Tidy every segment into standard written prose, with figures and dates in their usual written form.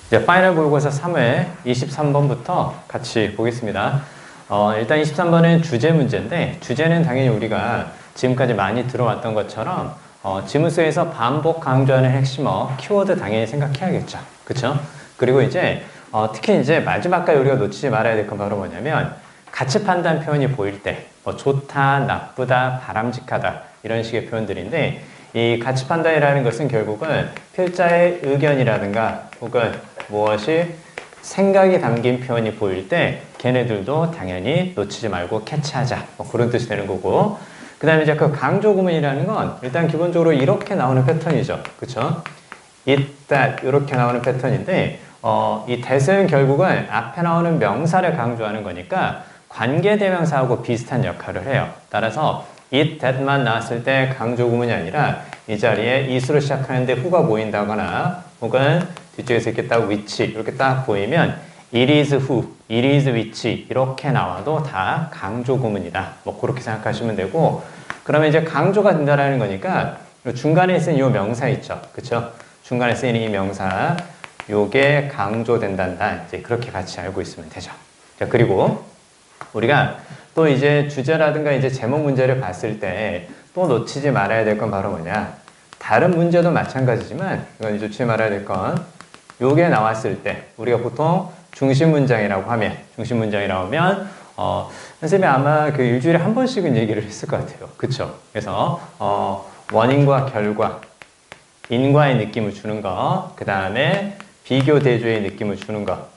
이제 파이널 모의고사 3회 23번부터 같이 보겠습니다. 일단 23번은 주제 문제인데, 주제는 당연히 우리가 지금까지 많이 들어왔던 것처럼 지문수에서 반복 강조하는 핵심어, 키워드 당연히 생각해야겠죠. 그쵸? 그리고 이제 특히 이제 마지막까지 우리가 놓치지 말아야 될 건 바로 뭐냐면, 가치 판단 표현이 보일 때 좋다, 나쁘다, 바람직하다 이런 식의 표현들인데, 이 가치 판단이라는 것은 결국은 필자의 의견이라든가 혹은 무엇이 생각이 담긴 표현이 보일 때 걔네들도 당연히 놓치지 말고 캐치하자, 그런 뜻이 되는 거고, 그 다음에 이제 그 강조 구문이라는 건 일단 기본적으로 이렇게 나오는 패턴이죠. 그쵸? it, that 이렇게 나오는 패턴인데, 이 that은 결국은 앞에 나오는 명사를 강조하는 거니까 관계대명사하고 비슷한 역할을 해요. 따라서 it, that만 나왔을 때 강조 구문이 아니라 이 자리에 it으로 시작하는데 who가 보인다거나 혹은 뒤쪽에서 이렇게 딱 which 이렇게 딱 보이면 it is who, it is which 이렇게 나와도 다 강조 구문이다. 그렇게 생각하시면 되고, 그러면 이제 강조가 된다라는 거니까 중간에 쓰인 이 명사 있죠. 그쵸? 중간에 쓰이는 이 명사 요게 강조된단다. 이제 그렇게 같이 알고 있으면 되죠. 자, 그리고 우리가 또 이제 주제라든가 이제 제목 문제를 봤을 때 또 놓치지 말아야 될 건 바로 뭐냐. 다른 문제도 마찬가지지만 이건 놓치지 말아야 될 건 요게 나왔을 때 우리가 보통 중심 문장이라고 하면 선생님이 아마 그 일주일에 한 번씩은 얘기를 했을 것 같아요. 그쵸? 그래서 원인과 결과, 인과의 느낌을 주는 거, 그 다음에 비교 대조의 느낌을 주는 거,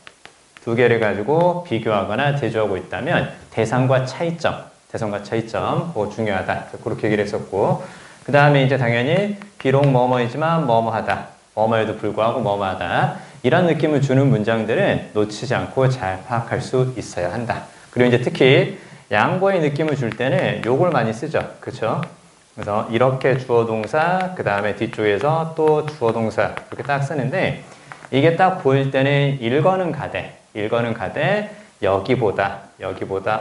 두 개를 가지고 비교하거나 대조하고 있다면 대상과 차이점, 그거 중요하다. 그렇게 얘기를 했었고, 그 다음에 이제 당연히 비록 뭐뭐이지만 뭐뭐하다, 뭐뭐에도 불구하고 뭐뭐하다, 이런 느낌을 주는 문장들은 놓치지 않고 잘 파악할 수 있어야 한다. 그리고 이제 특히 양보의 느낌을 줄 때는 요걸 많이 쓰죠. 그쵸? 그래서 이렇게 주어 동사, 그 다음에 뒤쪽에서 또 주어 동사 이렇게 딱 쓰는데, 이게 딱 보일 때는 일거는 가되 여기보다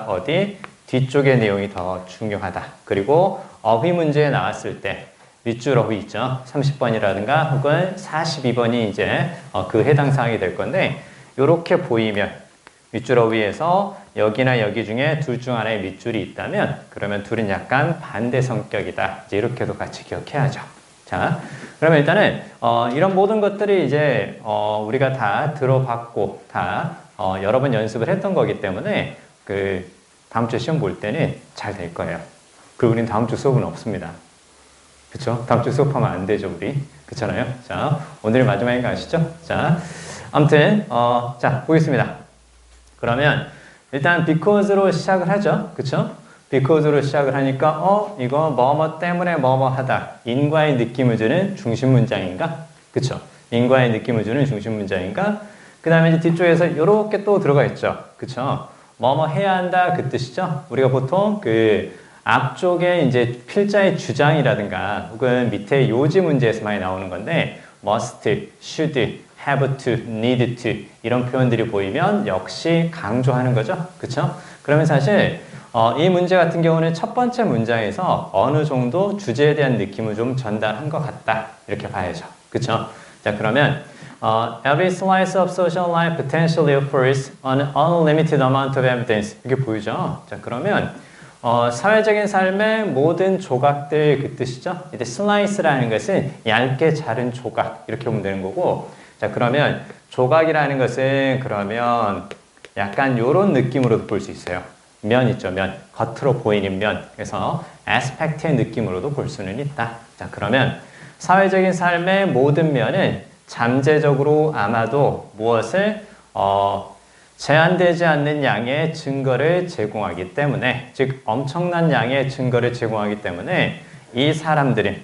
어디 뒤쪽의 내용이 더 중요하다. 그리고 어휘 문제에 나왔을 때 윗줄 어휘 있죠. 30번이라든가 혹은 42번이 이제 그 해당 사항이 될 건데, 이렇게 보이면 윗줄 어휘에서 여기나 여기 중에 둘 중 하나의 밑줄이 있다면 그러면 둘은 약간 반대 성격이다. 이제 이렇게도 같이 기억해야죠. 자, 그러면 일단은 이런 모든 것들이 이제 우리가 다 들어봤고 다 여러 번 연습을 했던 거기 때문에 그 다음 주 시험 볼 때는 잘 될 거예요. 그리고 우리는 다음 주 수업은 없습니다. 그쵸? 다음 주 수업하면 안 되죠, 우리. 그렇잖아요. 자, 오늘 마지막인 거 아시죠? 자, 아무튼 자, 보겠습니다. 그러면 일단 because로 시작을 하죠. 그쵸? because로 시작을 하니까 이거 뭐뭐 때문에 뭐뭐 하다. 인과의 느낌을 주는 중심 문장인가? 그쵸? 인과의 느낌을 주는 중심 문장인가? 그 다음에 이제 뒤쪽에서 이렇게 또 들어가 있죠. 그쵸? 뭐뭐 해야 한다 그 뜻이죠. 우리가 보통 그 앞쪽에 이제 필자의 주장이라든가 혹은 밑에 요지 문제에서 많이 나오는 건데 must, should, have to, need to 이런 표현들이 보이면 역시 강조하는 거죠. 그쵸? 그러면 사실 이 문제 같은 경우는 첫 번째 문장에서 어느 정도 주제에 대한 느낌을 좀 전달한 것 같다. 이렇게 봐야죠. 그쵸? 자, 그러면 every slice of social life potentially offers an unlimited amount of evidence. 이게 보이죠? 자, 그러면 사회적인 삶의 모든 조각들 그 뜻이죠? 이제 슬라이스라는 것은 얇게 자른 조각 이렇게 보면 되는 거고, 자, 그러면 조각이라는 것은 그러면 약간 요런 느낌으로도 볼 수 있어요. 면 있죠, 면. 겉으로 보이는 면. 그래서 aspect의 느낌으로도 볼 수는 있다. 자, 그러면 사회적인 삶의 모든 면은 잠재적으로 아마도 무엇을 제한되지 않는 양의 증거를 제공하기 때문에, 즉 엄청난 양의 증거를 제공하기 때문에 이 사람들은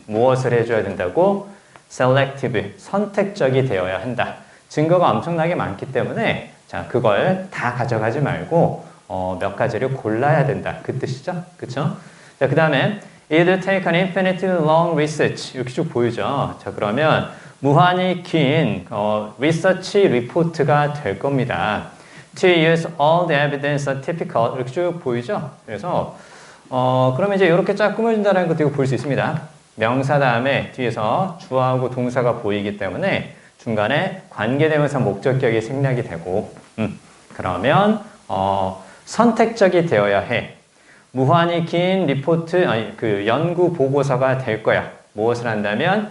무엇을 해줘야 된다고? selective, 선택적이 되어야 한다. 증거가 엄청나게 많기 때문에 자, 그걸 다 가져가지 말고 몇 가지를 골라야 된다. 그 뜻이죠. 그쵸? 자, 그 다음에 It'll take an infinitely long research. 이렇게 쭉 보이죠. 자, 그러면 무한히 긴 리서치 리포트가 될 겁니다. To use all the evidence are typical. 이렇게 쭉 보이죠. 그래서 그러면 이제 이렇게 쫙 꾸며준다는 것도 이거 볼 수 있습니다. 명사 다음에 뒤에서 주어하고 동사가 보이기 때문에 중간에 관계대명사 목적격이 생략이 되고, 그러면 선택적이 되어야 해. 무한히 긴 리포트, 그 연구 보고서가 될 거야. 무엇을 한다면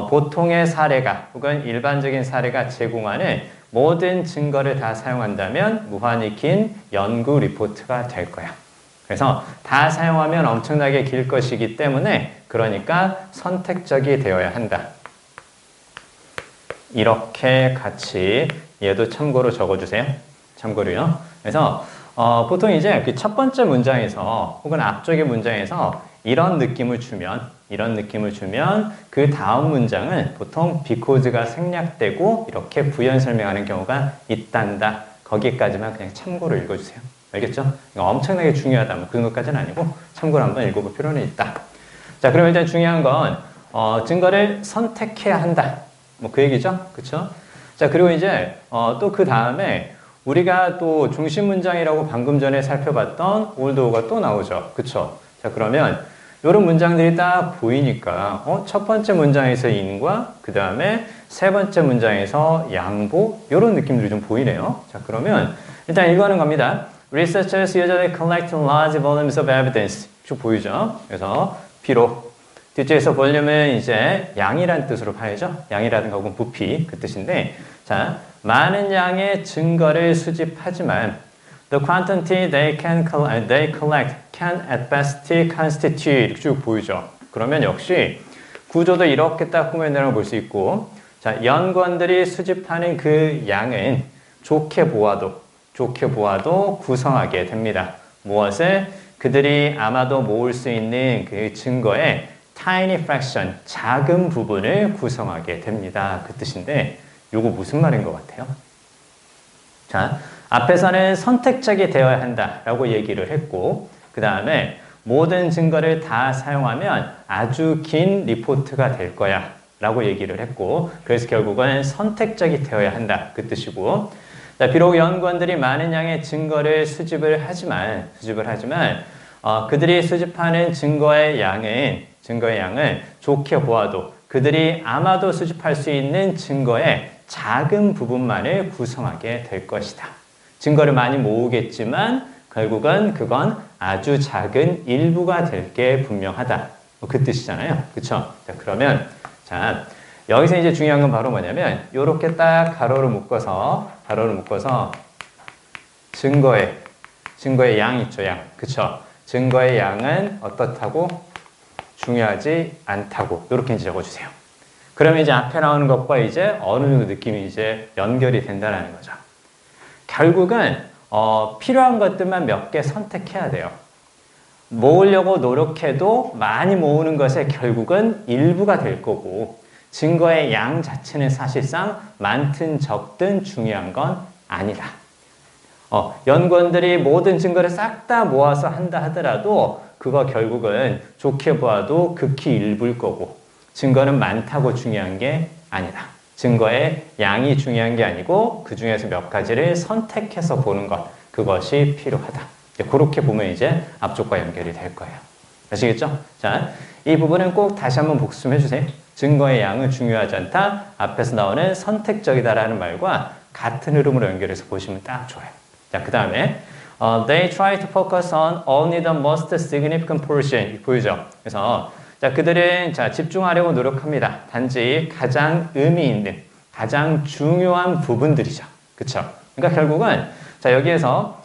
보통의 사례가 혹은 일반적인 사례가 제공하는 모든 증거를 다 사용한다면 무한히 긴 연구 리포트가 될 거야. 그래서 다 사용하면 엄청나게 길 것이기 때문에 그러니까 선택적이 되어야 한다. 이렇게 같이 얘도 참고로 적어주세요. 참고로요. 그래서 보통 이제 그 첫 번째 문장에서 혹은 앞쪽의 문장에서 이런 느낌을 주면 그 다음 문장은 보통 because가 생략되고 이렇게 부연 설명하는 경우가 있단다. 거기까지만 그냥 참고로 읽어주세요. 알겠죠? 이거 엄청나게 중요하다. 뭐 그런 것까지는 아니고 참고로 한번 읽어볼 필요는 있다. 자, 그럼 일단 중요한 건 증거를 선택해야 한다. 뭐 그 얘기죠? 그쵸? 자, 그리고 이제 또 그 다음에 우리가 또 중심 문장이라고 방금 전에 살펴봤던 올드오가 또 나오죠. 그쵸? 자, 그러면 이런 문장들이 딱 보이니까 첫 번째 문장에서 인과 그 다음에 세 번째 문장에서 양보 이런 느낌들이 좀 보이네요. 자, 그러면 일단 읽어가는 겁니다. Researchers usually collect large volumes of evidence. 쭉 보이죠? 그래서 비록 뒤쪽에서 볼륨은 이제 양이란 뜻으로 봐야죠. 양이라든가 혹은 부피 그 뜻인데, 자, 많은 양의 증거를 수집하지만 the quantity they collect can at best constitute 이렇게 쭉 보이죠. 그러면 역시 구조도 이렇게 딱 꾸며내는 걸 볼 수 있고, 자, 연구원들이 수집하는 그 양은 좋게 보아도 구성하게 됩니다. 무엇을? 그들이 아마도 모을 수 있는 그 증거의 tiny fraction, 작은 부분을 구성하게 됩니다. 그 뜻인데 요거 무슨 말인 것 같아요? 자, 앞에서는 선택적이 되어야 한다라고 얘기를 했고 그 다음에 모든 증거를 다 사용하면 아주 긴 리포트가 될 거야 라고 얘기를 했고 그래서 결국은 선택적이 되어야 한다 그 뜻이고 자, 비록 연구원들이 많은 양의 증거를 수집을 하지만 그들이 수집하는 증거의 양을 좋게 보아도 그들이 아마도 수집할 수 있는 증거의 작은 부분만을 구성하게 될 것이다. 증거를 많이 모으겠지만 결국은 그건 아주 작은 일부가 될 게 분명하다. 그 뜻이잖아요. 그쵸? 자, 그러면 자 여기서 이제 중요한 건 바로 뭐냐면 요렇게 딱 가로를 묶어서 증거의 양 있죠, 양. 그쵸? 증거의 양은 어떻다고? 중요하지 않다고. 요렇게 이제 적어주세요. 그러면 이제 앞에 나오는 것과 이제 어느 정도 느낌이 이제 연결이 된다는 거죠. 결국은 필요한 것들만 몇 개 선택해야 돼요. 모으려고 노력해도 많이 모으는 것에 결국은 일부가 될 거고 증거의 양 자체는 사실상 많든 적든 중요한 건 아니다. 연구원들이 모든 증거를 싹 다 모아서 한다 하더라도 그거 결국은 좋게 보아도 극히 일부일 거고 증거는 많다고 중요한 게 아니다. 증거의 양이 중요한 게 아니고 그 중에서 몇 가지를 선택해서 보는 것 그것이 필요하다. 그렇게 보면 이제 앞쪽과 연결이 될 거예요. 아시겠죠? 자, 이 부분은 꼭 다시 한번 복습해 주세요. 증거의 양은 중요하지 않다. 앞에서 나오는 선택적이다라는 말과 같은 흐름으로 연결해서 보시면 딱 좋아요. 자, 그 다음에 they try to focus on only the most significant portion. 보이죠? 그래서 자, 그들은 자, 집중하려고 노력합니다. 단지 가장 의미 있는, 가장 중요한 부분들이죠. 그쵸? 그러니까 결국은 자, 여기에서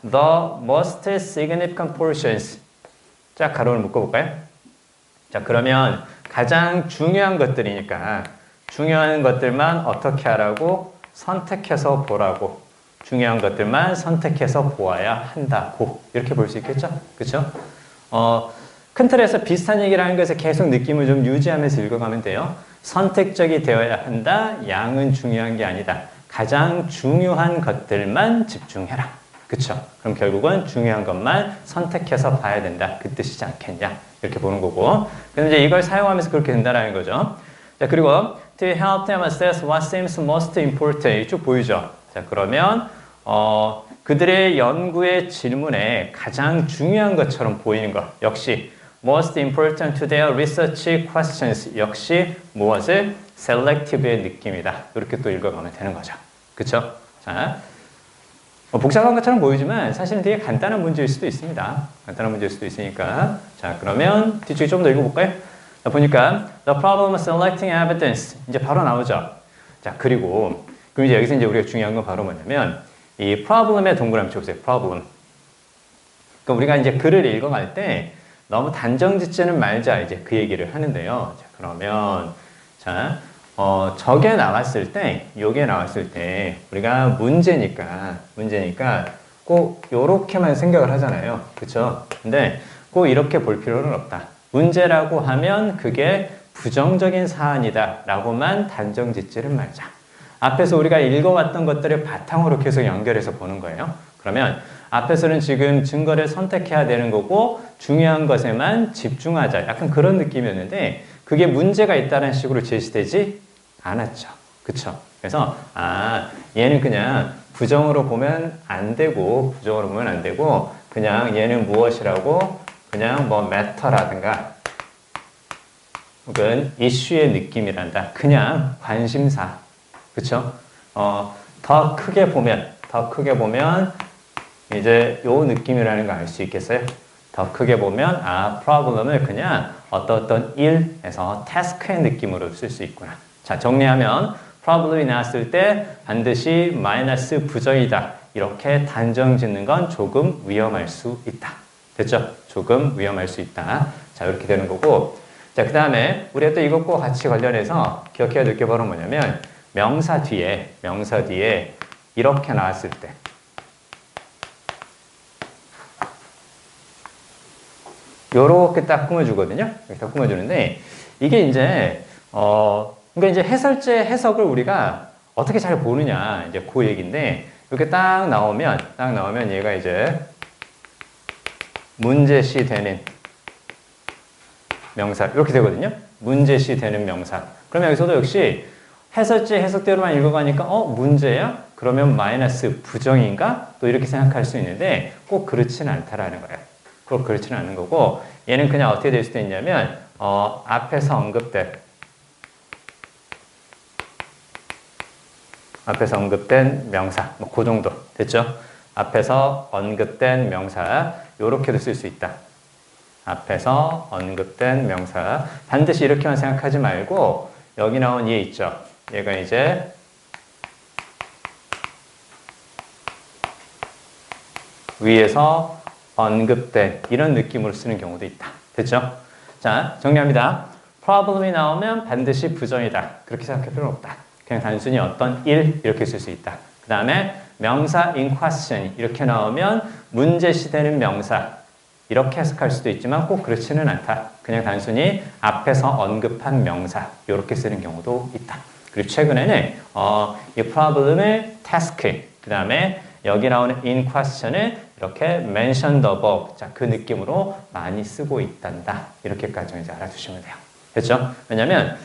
the most significant portions 자, 가로를 묶어볼까요? 자, 그러면 가장 중요한 것들이니까 중요한 것들만 어떻게 하라고? 선택해서 보라고. 중요한 것들만 선택해서 보아야 한다고. 이렇게 볼 수 있겠죠? 그쵸? 큰 틀에서 비슷한 얘기를 하는 것에 계속 느낌을 좀 유지하면서 읽어가면 돼요. 선택적이 되어야 한다. 양은 중요한 게 아니다. 가장 중요한 것들만 집중해라. 그쵸? 그럼 결국은 중요한 것만 선택해서 봐야 된다. 그 뜻이지 않겠냐? 이렇게 보는 거고. 그럼 이제 이걸 사용하면서 그렇게 된다는 거죠. 자, 그리고 to help them assess what seems most important. 쭉 보이죠? 자, 그러면 그들의 연구의 질문에 가장 중요한 것처럼 보이는 것 역시 most important to their research questions 역시 무엇을? selective의 느낌이다. 이렇게 또 읽어가면 되는 거죠. 그쵸? 자, 복잡한 것처럼 보이지만 사실은 되게 간단한 문제일 수도 있습니다. 간단한 문제일 수도 있으니까. 자, 그러면 뒤쪽에 좀 더 읽어볼까요? 자, 보니까 the problem of selecting evidence 이제 바로 나오죠. 자, 그리고 그럼 이제 여기서 이제 우리가 중요한 건 바로 뭐냐면 이 problem의 동그라미 쳐보세요. problem. 그러니까 우리가 이제 글을 읽어갈 때 너무 단정 짓지는 말자 이제 그 얘기를 하는데요. 자, 그러면 자, 저게 나왔을 때, 요게 나왔을 때 우리가 문제니까 꼭 요렇게만 생각을 하잖아요. 그쵸? 근데 꼭 이렇게 볼 필요는 없다. 문제라고 하면 그게 부정적인 사안이다 라고만 단정 짓지를 말자. 앞에서 우리가 읽어왔던 것들을 바탕으로 계속 연결해서 보는 거예요. 그러면 앞에서는 지금 증거를 선택해야 되는 거고 중요한 것에만 집중하자. 약간 그런 느낌이었는데 그게 문제가 있다는 식으로 제시되지 않았죠. 그쵸? 그래서 얘는 그냥 부정으로 보면 안 되고 그냥 얘는 무엇이라고 그냥 뭐 matter라든가 혹은 이슈의 느낌이란다. 그냥 관심사. 그쵸? 더 크게 보면 이제 요 느낌이라는 거 알 수 있겠어요? 더 크게 보면 problem을 그냥 어떤 일에서 task의 느낌으로 쓸 수 있구나. 자, 정리하면 problem이 나왔을 때 반드시 마이너스 부정이다. 이렇게 단정 짓는 건 조금 위험할 수 있다. 됐죠? 조금 위험할 수 있다. 자, 이렇게 되는 거고. 자, 그 다음에 우리가 또 이것과 같이 관련해서 기억해야 될 게 바로 뭐냐면 명사 뒤에 이렇게 나왔을 때 요렇게 딱 꾸며주거든요. 이렇게 딱 꾸며주는데 이게 이제 그러니까 이제 해설제 해석을 우리가 어떻게 잘 보느냐 이제 그 얘기인데 이렇게 딱 나오면 얘가 이제 문제시 되는 명사 이렇게 되거든요. 문제시 되는 명사. 그러면 여기서도 역시 해설제 해석대로만 읽어가니까 문제야? 그러면 마이너스 부정인가? 또 이렇게 생각할 수 있는데 꼭 그렇지는 않다라는 거예요. 꼭 그렇지는 않은 거고 얘는 그냥 어떻게 될 수도 있냐면 앞에서 언급된 명사 뭐 그 정도 됐죠? 앞에서 언급된 명사 요렇게도 쓸 수 있다. 앞에서 언급된 명사 반드시 이렇게만 생각하지 말고 여기 나온 얘 있죠? 얘가 이제 위에서 언급된 이런 느낌으로 쓰는 경우도 있다. 됐죠? 자, 정리합니다. problem이 나오면 반드시 부정이다. 그렇게 생각할 필요는 없다. 그냥 단순히 어떤 일 이렇게 쓸 수 있다. 그 다음에 명사 in question 이렇게 나오면 문제시되는 명사 이렇게 해석할 수도 있지만 꼭 그렇지는 않다. 그냥 단순히 앞에서 언급한 명사 이렇게 쓰는 경우도 있다. 그리고 최근에는 이 problem을 task 그 다음에 여기 나오는 in question을 이렇게 mentioned above 자, 그 느낌으로 많이 쓰고 있단다. 이렇게까지 이제 알아두시면 돼요. 됐죠? 왜냐면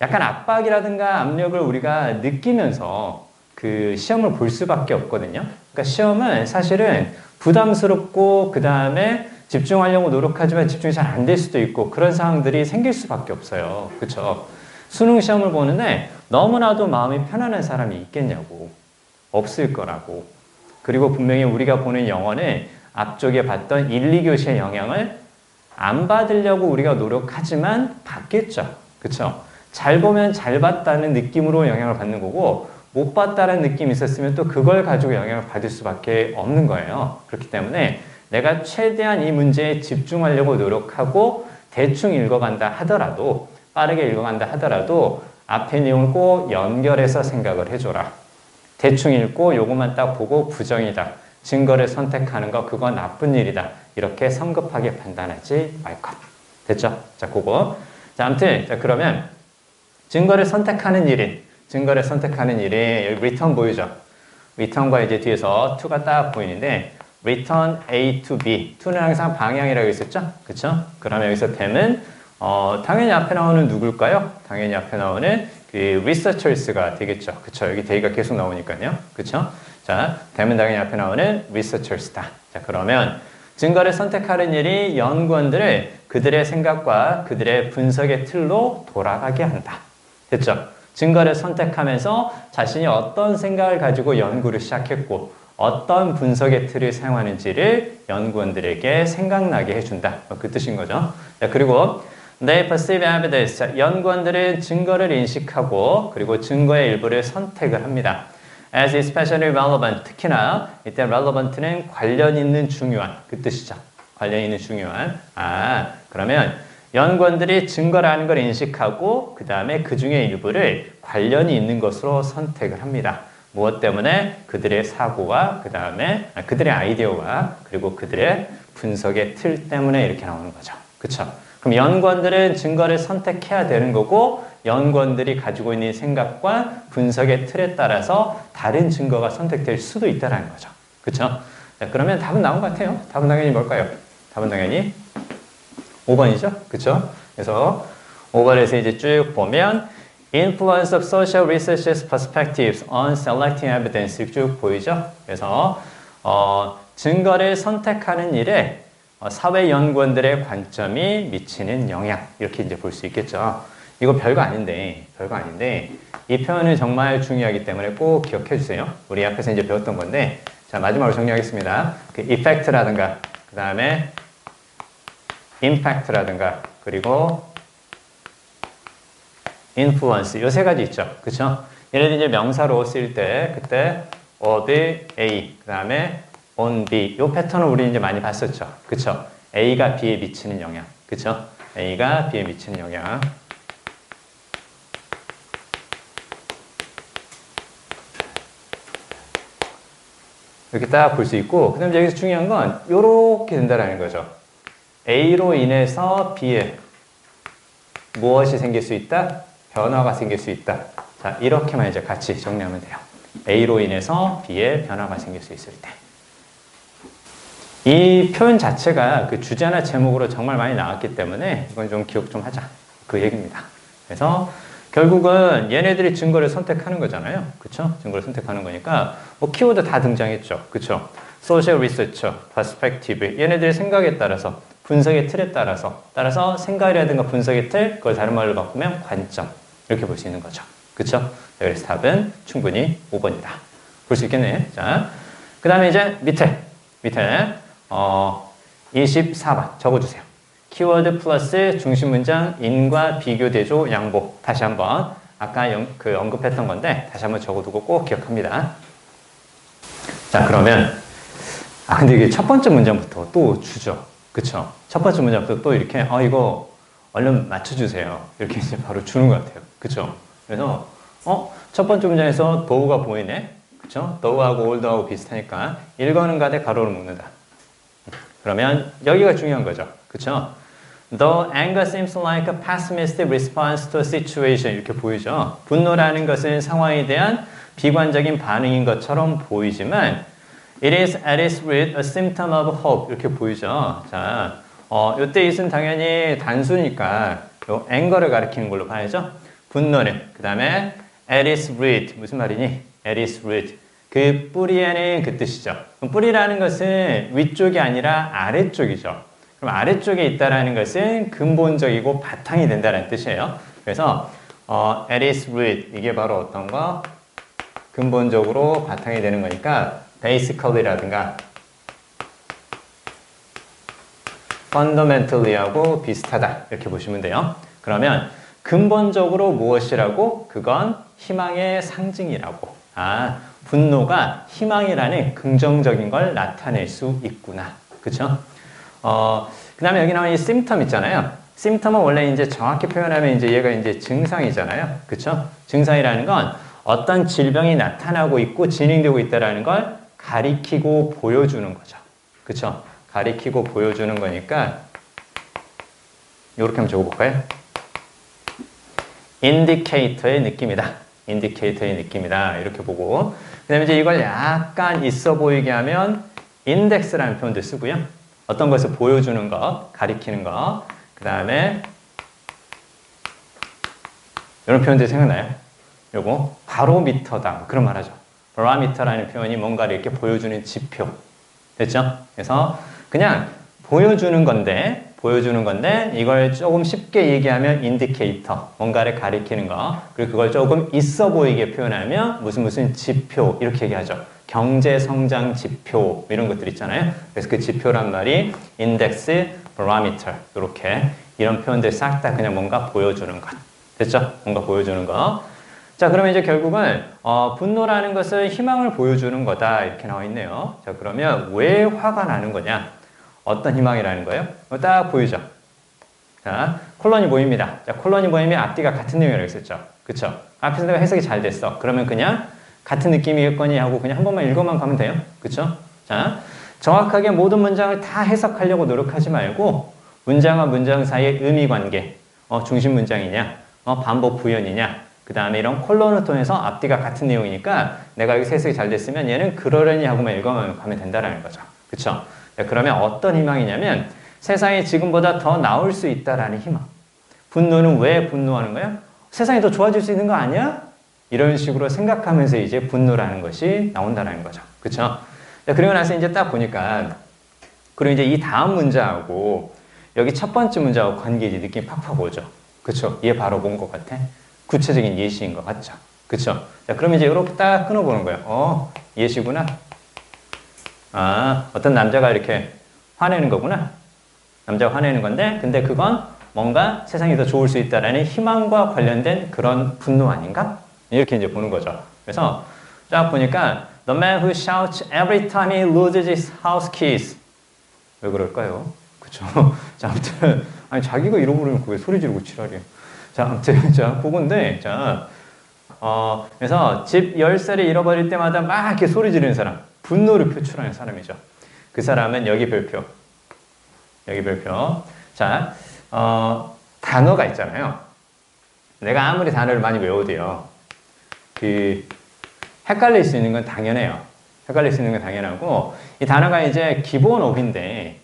약간 압박이라든가 압력을 우리가 느끼면서 그 시험을 볼 수밖에 없거든요. 그러니까 시험은 사실은 부담스럽고 그 다음에 집중하려고 노력하지만 집중이 잘 안 될 수도 있고 그런 상황들이 생길 수밖에 없어요. 그렇죠? 수능 시험을 보는데 너무나도 마음이 편안한 사람이 있겠냐고. 없을 거라고. 그리고 분명히 우리가 보는 영어는 앞쪽에 봤던 1, 2교시의 영향을 안 받으려고 우리가 노력하지만 받겠죠. 그렇죠? 잘 보면 잘 봤다는 느낌으로 영향을 받는 거고 못 봤다는 느낌이 있었으면 또 그걸 가지고 영향을 받을 수밖에 없는 거예요. 그렇기 때문에 내가 최대한 이 문제에 집중하려고 노력하고 대충 읽어간다 하더라도 빠르게 읽어간다 하더라도 앞에 내용을 꼭 연결해서 생각을 해줘라. 대충 읽고 요것만 딱 보고 부정이다. 증거를 선택하는 거 그거 나쁜 일이다. 이렇게 성급하게 판단하지 말 것. 됐죠? 자, 그거. 자, 아무튼 자, 그러면 증거를 선택하는 일이 여기 return 보이죠? return과 이제 뒤에서 to가 딱 보이는데 return A to B. to는 항상 방향이라고 했었죠? 그쵸? 그러면 여기서 them은 당연히 앞에 나오는 누굴까요? 당연히 앞에 나오는 그 researchers가 되겠죠. 그쵸? 여기 they가 계속 나오니까요. 그쵸? 자, them은 당연히 앞에 나오는 researchers다. 자, 그러면 증거를 선택하는 일이 연구원들을 그들의 생각과 그들의 분석의 틀로 돌아가게 한다. 됐죠? 증거를 선택하면서 자신이 어떤 생각을 가지고 연구를 시작했고 어떤 분석의 틀을 사용하는지를 연구원들에게 생각나게 해준다. 그 뜻인 거죠. 자, 그리고 They perceive evidence. 자, 연구원들은 증거를 인식하고 그리고 증거의 일부를 선택을 합니다. As especially relevant. 특히나 이때 relevant는 관련 있는 중요한 그 뜻이죠. 관련 있는 중요한. 그러면 연구원들이 증거라는 걸 인식하고 그 다음에 그 중에 일부를 관련이 있는 것으로 선택을 합니다. 무엇 때문에? 그들의 사고와 그 다음에 그들의 아이디어와 그리고 그들의 분석의 틀 때문에 이렇게 나오는 거죠. 그쵸? 그럼 연구원들은 증거를 선택해야 되는 거고 연구원들이 가지고 있는 생각과 분석의 틀에 따라서 다른 증거가 선택될 수도 있다는 거죠. 그쵸? 자, 그러면 답은 나온 것 같아요. 답은 당연히 뭘까요? 답은 당연히 5번이죠. 그쵸? 그래서 5번에서 이제 쭉 보면 Influence of social research's perspectives on selecting evidence 쭉 보이죠? 그래서 증거를 선택하는 일에 사회 연구원들의 관점이 미치는 영향 이렇게 이제 볼 수 있겠죠. 이거 별거 아닌데 이 표현은 정말 중요하기 때문에 꼭 기억해 주세요. 우리 앞에서 이제 배웠던 건데 자 마지막으로 정리하겠습니다. 그 effect라든가 그 다음에 impact라든가 그리고 influence 요 세 가지 있죠. 그쵸? 얘네들 이제 명사로 쓰일 때 그때 of A 그 다음에 on B 요 패턴을 우리 이제 많이 봤었죠. 그쵸? A가 B에 미치는 영향. 그쵸? A가 B에 미치는 영향. 이렇게 딱 볼 수 있고 그 다음에 여기서 중요한 건 요렇게 된다라는 거죠. A로 인해서 B에 무엇이 생길 수 있다? 변화가 생길 수 있다. 자, 이렇게만 이제 같이 정리하면 돼요. A로 인해서 B에 변화가 생길 수 있을 때. 이 표현 자체가 그 주제나 제목으로 정말 많이 나왔기 때문에 이건 좀 기억 좀 하자. 그 얘기입니다. 그래서 결국은 얘네들이 증거를 선택하는 거잖아요. 그쵸? 증거를 선택하는 거니까 뭐 키워드 다 등장했죠. 그쵸? Social Research, Perspective 얘네들의 생각에 따라서 분석의 틀에 따라서 생각이라든가 분석의 틀 그걸 다른 말로 바꾸면 관점 이렇게 볼 수 있는 거죠. 그쵸? 그래서 답은 충분히 5번이다. 볼 수 있겠네. 자, 그 다음에 이제 밑에 24번 적어주세요. 키워드 플러스 중심 문장 인과 비교 대조 양보. 다시 한번 아까 언급했던 건데 다시 한번 적어두고 꼭 기억합니다. 자 그러면 근데 이게 첫 번째 문장부터 또 주죠. 그쵸? 첫 번째 문장부터 또 이렇게 이거 얼른 맞춰주세요. 이렇게 이제 바로 주는 것 같아요. 그쵸? 그래서 첫 번째 문장에서 더우가 보이네. 그쵸? 더우하고 올드하고 비슷하니까 일거는 가되 가로를 묶는다. 그러면 여기가 중요한 거죠. 그쵸? The anger seems like a pessimistic response to a situation. 이렇게 보이죠? 분노라는 것은 상황에 대한 비관적인 반응인 것처럼 보이지만 It is at its root a symptom of hope. 이렇게 보이죠? 자, 요때 it은 당연히 단수니까 요 anger를 가리키는 걸로 봐야죠? 분노는. 그 다음에 at its root. 무슨 말이니? at its root. 그 뿌리에는 그 뜻이죠. 그럼 뿌리라는 것은 위쪽이 아니라 아래쪽이죠. 그럼 아래쪽에 있다라는 것은 근본적이고 바탕이 된다는 뜻이에요. 그래서 at its root 이게 바로 어떤 거? 근본적으로 바탕이 되는 거니까 basically라든가 fundamentally하고 비슷하다 이렇게 보시면 돼요. 그러면 근본적으로 무엇이라고? 그건 희망의 상징이라고. 분노가 희망이라는 긍정적인 걸 나타낼 수 있구나. 그쵸? 그 다음에 여기 나온 이 symptom 있잖아요. symptom은 원래 이제 정확히 표현하면 이제 얘가 이제 증상이잖아요. 그쵸? 증상이라는 건 어떤 질병이 나타나고 있고 진행되고 있다라는 걸 가리키고 보여주는 거죠. 그쵸? 가리키고 보여주는 거니까 이렇게 한번 적어볼까요? 인디케이터의 느낌이다. 인디케이터의 느낌이다. 이렇게 보고 그 다음에 이제 이걸 약간 있어 보이게 하면 인덱스라는 표현도 쓰고요. 어떤 것을 보여주는 것, 가리키는 것. 그 다음에 이런 표현들 생각나요? 요거 바로미터다. 그런 말 하죠. 바로미터라는 표현이 뭔가를 이렇게 보여주는 지표. 됐죠? 그래서 그냥 보여주는 건데 보여주는 건데 이걸 조금 쉽게 얘기하면 인디케이터, 뭔가를 가리키는 거. 그리고 그걸 조금 있어 보이게 표현하면 무슨 지표 이렇게 얘기하죠. 경제 성장 지표 이런 것들 있잖아요. 그래서 그 지표란 말이 인덱스, 바로미터 이렇게 이런 표현들 싹 다 그냥 뭔가 보여주는 것. 됐죠? 뭔가 보여주는 거. 자, 그러면 이제 결국은 분노라는 것을 희망을 보여주는 거다 이렇게 나와 있네요. 자, 그러면 왜 화가 나는 거냐? 어떤 희망이라는 거예요? 딱 보이죠? 자, 콜론이 보입니다. 자, 콜론이 보이면 앞뒤가 같은 내용이라고 했었죠. 그쵸? 앞에서 내가 해석이 잘 됐어. 그러면 그냥 같은 느낌이겠거니 하고 그냥 한 번만 읽어만 가면 돼요. 그쵸? 자, 정확하게 모든 문장을 다 해석하려고 노력하지 말고 문장과 문장 사이의 의미 관계, 중심 문장이냐, 반복 부연이냐, 그 다음에 이런 콜론을 통해서 앞뒤가 같은 내용이니까 내가 여기서 해석이 잘 됐으면 얘는 그러려니 하고만 읽어만 가면 된다는 거죠. 그쵸? 자, 그러면 어떤 희망이냐면 세상이 지금보다 더 나을 수 있다라는 희망. 분노는 왜 분노하는 거야? 세상이 더 좋아질 수 있는 거 아니야? 이런 식으로 생각하면서 이제 분노라는 것이 나온다는 거죠. 그쵸? 자, 그리고 나서 이제 딱 보니까 그리고 이제 이 다음 문장하고 여기 첫 번째 문장하고 관계지 느낌이 팍팍 오죠. 그쵸? 얘 바로 본 것 같아. 구체적인 예시인 것 같죠. 그쵸? 자, 그럼 이제 이렇게 딱 끊어보는 거예요. 예시구나. 아, 어떤 남자가 이렇게 화내는 거구나. 남자가 화내는 건데, 근데 그건 뭔가 세상이 더 좋을 수 있다라는 희망과 관련된 그런 분노 아닌가? 이렇게 이제 보는 거죠. 그래서 쫙 보니까 The man who shouts every time he loses his house keys. 왜 그럴까요? 그쵸? 자, 아무튼 아니 자기가 잃어버리면 그게 소리 지르고 지랄이에요. 자, 아무튼 자, 그건데 자, 그래서 집 열쇠를 잃어버릴 때마다 막 이렇게 소리 지르는 사람, 분노를 표출하는 사람이죠. 그 사람은 여기 별표. 여기 별표. 자, 단어가 있잖아요. 내가 아무리 단어를 많이 외워도요, 헷갈릴 수 있는 건 당연해요. 헷갈릴 수 있는 건 당연하고, 이 단어가 이제 기본 어휘인데,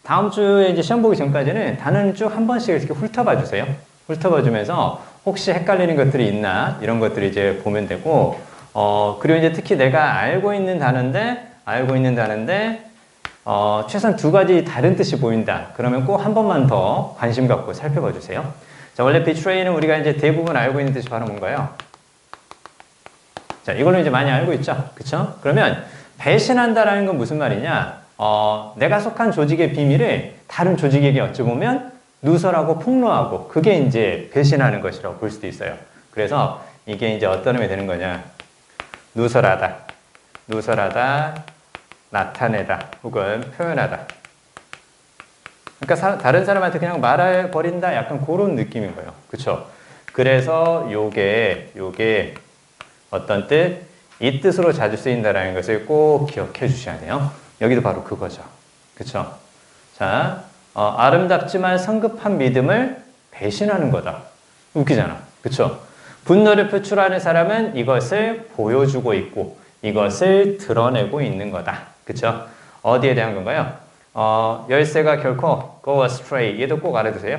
다음 주에 이제 시험 보기 전까지는 단어는 쭉 한 번씩 이렇게 훑어봐 주세요. 훑어봐 주면서 혹시 헷갈리는 것들이 있나, 이런 것들을 이제 보면 되고, 그리고 이제 특히 내가 알고 있는 단어인데, 최소한 두 가지 다른 뜻이 보인다. 그러면 꼭 한 번만 더 관심 갖고 살펴봐 주세요. 자, 원래 betray는 우리가 이제 대부분 알고 있는 뜻이 바로 뭔가요? 자, 이걸로 이제 많이 알고 있죠? 그쵸? 그러면 배신한다라는 건 무슨 말이냐? 내가 속한 조직의 비밀을 다른 조직에게 여쭤보면 누설하고 폭로하고 그게 이제 배신하는 것이라고 볼 수도 있어요. 그래서 이게 이제 어떤 의미 되는 거냐? 누설하다, 나타내다, 혹은 표현하다. 그러니까 다른 사람한테 그냥 말해버린다 약간 그런 느낌인 거예요. 그쵸? 그래서 요게 어떤 뜻? 이 뜻으로 자주 쓰인다는 것을 꼭 기억해 주셔야 돼요. 여기도 바로 그거죠. 그쵸? 자, 아름답지만 성급한 믿음을 배신하는 거다. 웃기잖아. 그쵸? 분노를 표출하는 사람은 이것을 보여주고 있고 이것을 드러내고 있는 거다. 그쵸? 어디에 대한 건가요? 열쇠가 결코 go astray. 얘도 꼭 알아두세요.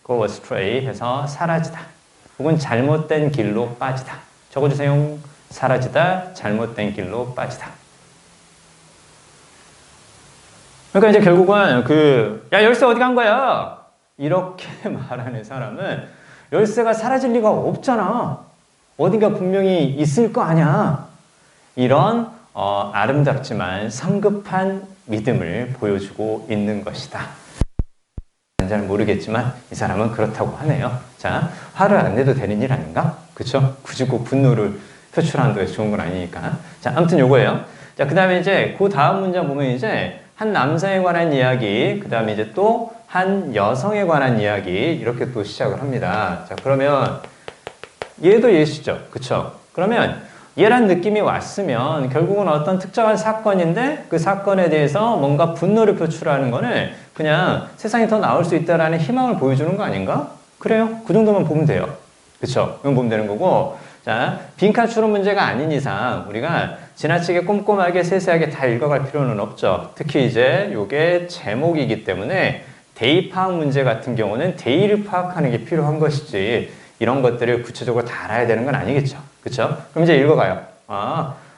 go astray 해서 사라지다. 혹은 잘못된 길로 빠지다. 적어주세요. 사라지다, 잘못된 길로 빠지다. 그러니까 이제 결국은 야, 열쇠 어디 간 거야? 이렇게 말하는 사람은 열쇠가 사라질 리가 없잖아. 어딘가 분명히 있을 거 아니야. 이런 아름답지만 성급한 믿음을 보여주고 있는 것이다. 잘 모르겠지만 이 사람은 그렇다고 하네요. 자, 화를 안 내도 되는 일 아닌가? 그쵸? 굳이 꼭 분노를 표출하는 게 좋은 건 아니니까. 자, 아무튼 요거예요. 자, 그 다음에 이제 그 다음 문장 보면 이제 한 남성에 관한 이야기, 그 다음에 이제 또 한 여성에 관한 이야기 이렇게 또 시작을 합니다. 자, 그러면 얘도 예시죠. 그쵸? 그러면 얘란 느낌이 왔으면 결국은 어떤 특정한 사건인데 그 사건에 대해서 뭔가 분노를 표출하는 거는 그냥 세상이 더 나을 수 있다라는 희망을 보여주는 거 아닌가? 그래요. 그 정도만 보면 돼요. 그쵸? 그건 보면 되는 거고. 자, 빈칸 추론 문제가 아닌 이상 우리가 지나치게 꼼꼼하게 세세하게 다 읽어갈 필요는 없죠. 특히 이제 요게 제목이기 때문에 대의 파악 문제 같은 경우는 대의를 파악하는 게 필요한 것이지 이런 것들을 구체적으로 다 알아야 되는 건 아니겠죠. 그쵸? 그럼 이제 읽어가요.